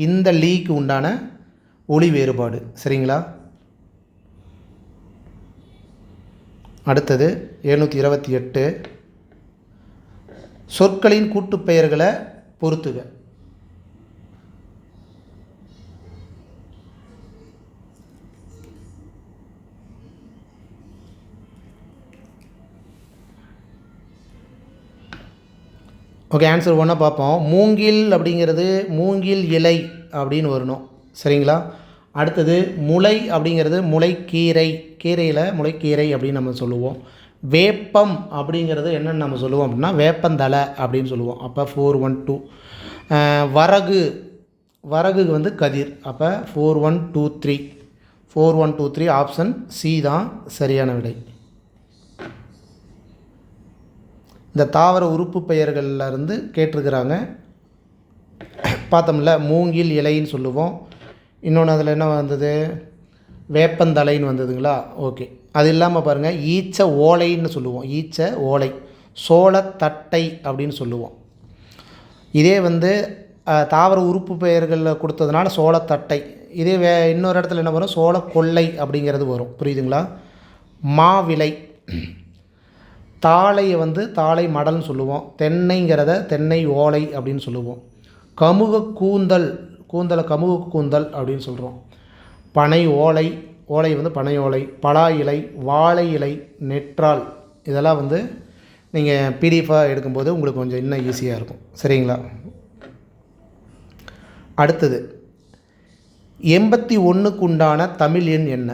இந்த லீக்கு உண்டான ஒளி வேறுபாடு. சரிங்களா? அடுத்தது 728 சொற்களின் கூட்டுப்பெயர்களை பொறுத்துக. ஓகே, ஆன்சர் ஒன்றா பார்ப்போம். மூங்கில் அப்படிங்கிறது மூங்கில் இலை அப்படின்னு வரணும். சரிங்களா? அடுத்தது முளை அப்படிங்கிறது முளைக்கீரை, கீரையில் முளைக்கீரை அப்படின்னு நம்ம சொல்லுவோம். வேப்பம் அப்படிங்கிறது என்னென்னு நம்ம சொல்லுவோம் அப்படின்னா வேப்பந்தலை அப்படின்னு சொல்லுவோம். அப்போ 4 1 2. வரகு, வரகு வந்து கதிர். அப்போ 4 1 2 3. 4 1 2 3 ஆப்ஷன் சி தான் சரியான விடை. இந்த தாவர உறுப்பு பெயர்களில் இருந்து கேட்டிருக்கிறாங்க. பார்த்தோம்ல, மூங்கில் இலைன்னு சொல்லுவோம். இன்னொன்று அதில் என்ன வந்தது, வேப்பந்தலைன்னு வந்ததுங்களா? ஓகே. அது இல்லாமல் பாருங்கள், ஈச்ச ஓலைன்னு சொல்லுவோம். ஈச்ச ஓலை. சோளத்தட்டை அப்படின்னு சொல்லுவோம். இதே வந்து தாவர உறுப்பு பெயர்களில் கொடுத்ததுனால சோளத்தட்டை. இதே இன்னொரு இடத்துல என்ன வரும், சோளக்கொல்லை அப்படிங்கிறது வரும். புரியுதுங்களா? மாவிலை. தாளையை வந்து தாளை மடல்னு சொல்லுவோம். தென்னைங்கிறத தென்னை ஓலை அப்படின்னு சொல்லுவோம். கமுக கூந்தல், கூந்தலை கமுக கூந்தல் அப்படின்னு சொல்கிறோம். பனை ஓலை, ஓலை வந்து பனை ஓலை. பலா இலை, வாழை இலை, நெற்றால். இதெல்லாம் வந்து நீங்கள் பிடிஎஃபாக எடுக்கும்போது உங்களுக்கு கொஞ்சம் இன்னும் ஈஸியாக இருக்கும். சரிங்களா? அடுத்தது 81க்கு உண்டான தமிழ் எண் என்ன?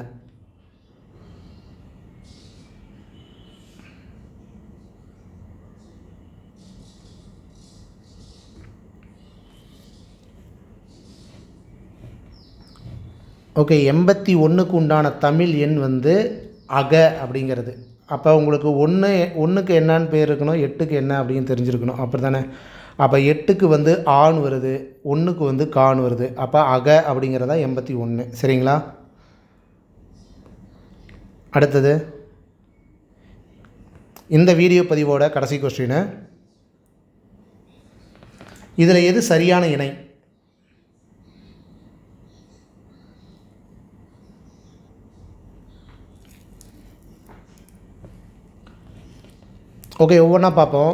ஓகே. 81க்கு உண்டான தமிழ் எண் வந்து அக அப்படிங்கிறது. அப்போ உங்களுக்கு 1க்கு என்னன்னு பேர் இருக்கணும், 8க்கு என்ன அப்படின்னு தெரிஞ்சிருக்கணும். அப்படி தானே? அப்போ 8க்கு வந்து ஆண் வருது, 1க்கு வந்து கான் வருது. அப்போ அக அப்படிங்கிறதா 81. சரிங்களா? அடுத்தது இந்த வீடியோ பதிவோட கடைசி கொஸ்டின், இதில் எது சரியான இணை? ஓகே, ஒவ்வொன்றா பார்ப்போம்.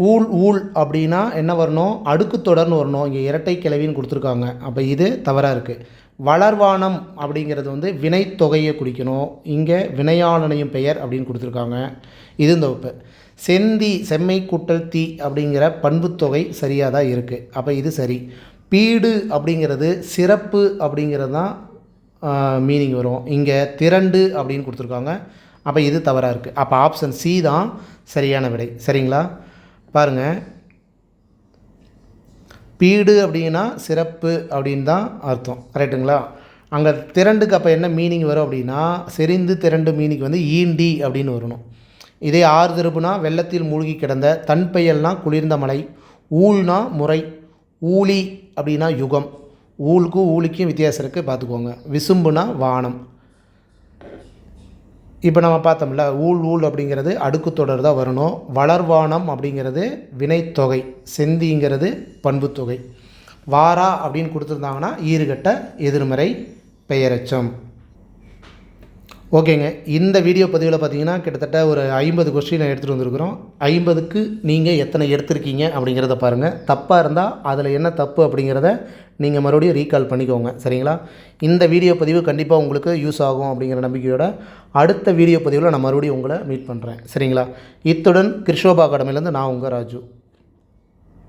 ஊழ் ஊழ் அப்படின்னா என்ன வரணும், அடுக்கு தொடர்னு வரணும். இங்கே இரட்டை கிளவின்னு கொடுத்துருக்காங்க. அப்போ இது தவறாக இருக்குது. வளர்வானம் அப்படிங்கிறது வந்து வினைத்தொகையை குறிக்கணும். இங்கே வினையாளனையும் பெயர் அப்படின்னு கொடுத்துருக்காங்க. இது இந்த வகுப்பு. செந்தி, செம்மை கூட்டல் தீ அப்படிங்கிற பண்புத்தொகை சரியாக தான் இருக்குது. அப்போ இது சரி. பீடு அப்படிங்கிறது சிறப்பு அப்படிங்கிறது தான் மீனிங் வரும். இங்கே திரண்டு அப்படின்னு கொடுத்துருக்காங்க. அப்போ இது தவறாக இருக்குது. அப்போ ஆப்ஷன் சி தான் சரியான விடை. சரிங்களா? பாருங்கள், பீடு அப்படின்னா சிறப்பு அப்படின்னு தான் அர்த்தம். கரெக்டுங்களா? அங்கே திரண்டுக்கு அப்போ என்ன மீனிங் வரும் அப்படின்னா, செறிந்து திரண்டு மீனிங் வந்து ஈண்டி அப்படின்னு வரணும். இதே ஆறு திருப்புனா வெள்ளத்தில் மூழ்கி கிடந்த, தன்பெயல்னா குளிர்ந்த மலை, ஊழ்னா முறை, ஊழி அப்படின்னா யுகம். ஊழுக்கும் ஊழிக்கும் வித்தியாசம் இருக்குது, பார்த்துக்கோங்க. விசும்புனா வானம். இப்போ நம்ம பார்த்தோம்ல, ஊழ் ஊழ் அப்படிங்கிறது அடுக்கு தொடர் தான் வரணும். வளர்வானம் அப்படிங்கிறது வினைத்தொகை, செந்திங்கிறது பண்புத்தொகை. வாரா அப்படின்னு கொடுத்துருந்தாங்கன்னா ஈறுகட்ட எதிர்மறை பெயரெச்சம். ஓகேங்க. இந்த வீடியோ பதிவில் பார்த்தீங்கன்னா கிட்டத்தட்ட ஒரு 50 கொஸ்டின் எடுத்துகிட்டு வந்திருக்கிறோம். 50க்கு நீங்கள் எத்தனை எடுத்திருக்கீங்க அப்படிங்கிறத பாருங்கள். தப்பாக இருந்தால் அதில் என்ன தப்பு அப்படிங்கிறத நீங்கள் மறுபடியும் ரீகால் பண்ணிக்கோங்க. சரிங்களா? இந்த வீடியோ பதிவு கண்டிப்பாக உங்களுக்கு யூஸ் ஆகும் அப்படிங்கிற நம்பிக்கையோட அடுத்த வீடியோ பதிவில் நான் மறுபடியும் உங்களை மீட் பண்ணுறேன். சரிங்களா? இத்துடன் கிருஷோபா அகாடமிலேருந்து நான் உங்கள் ராஜு.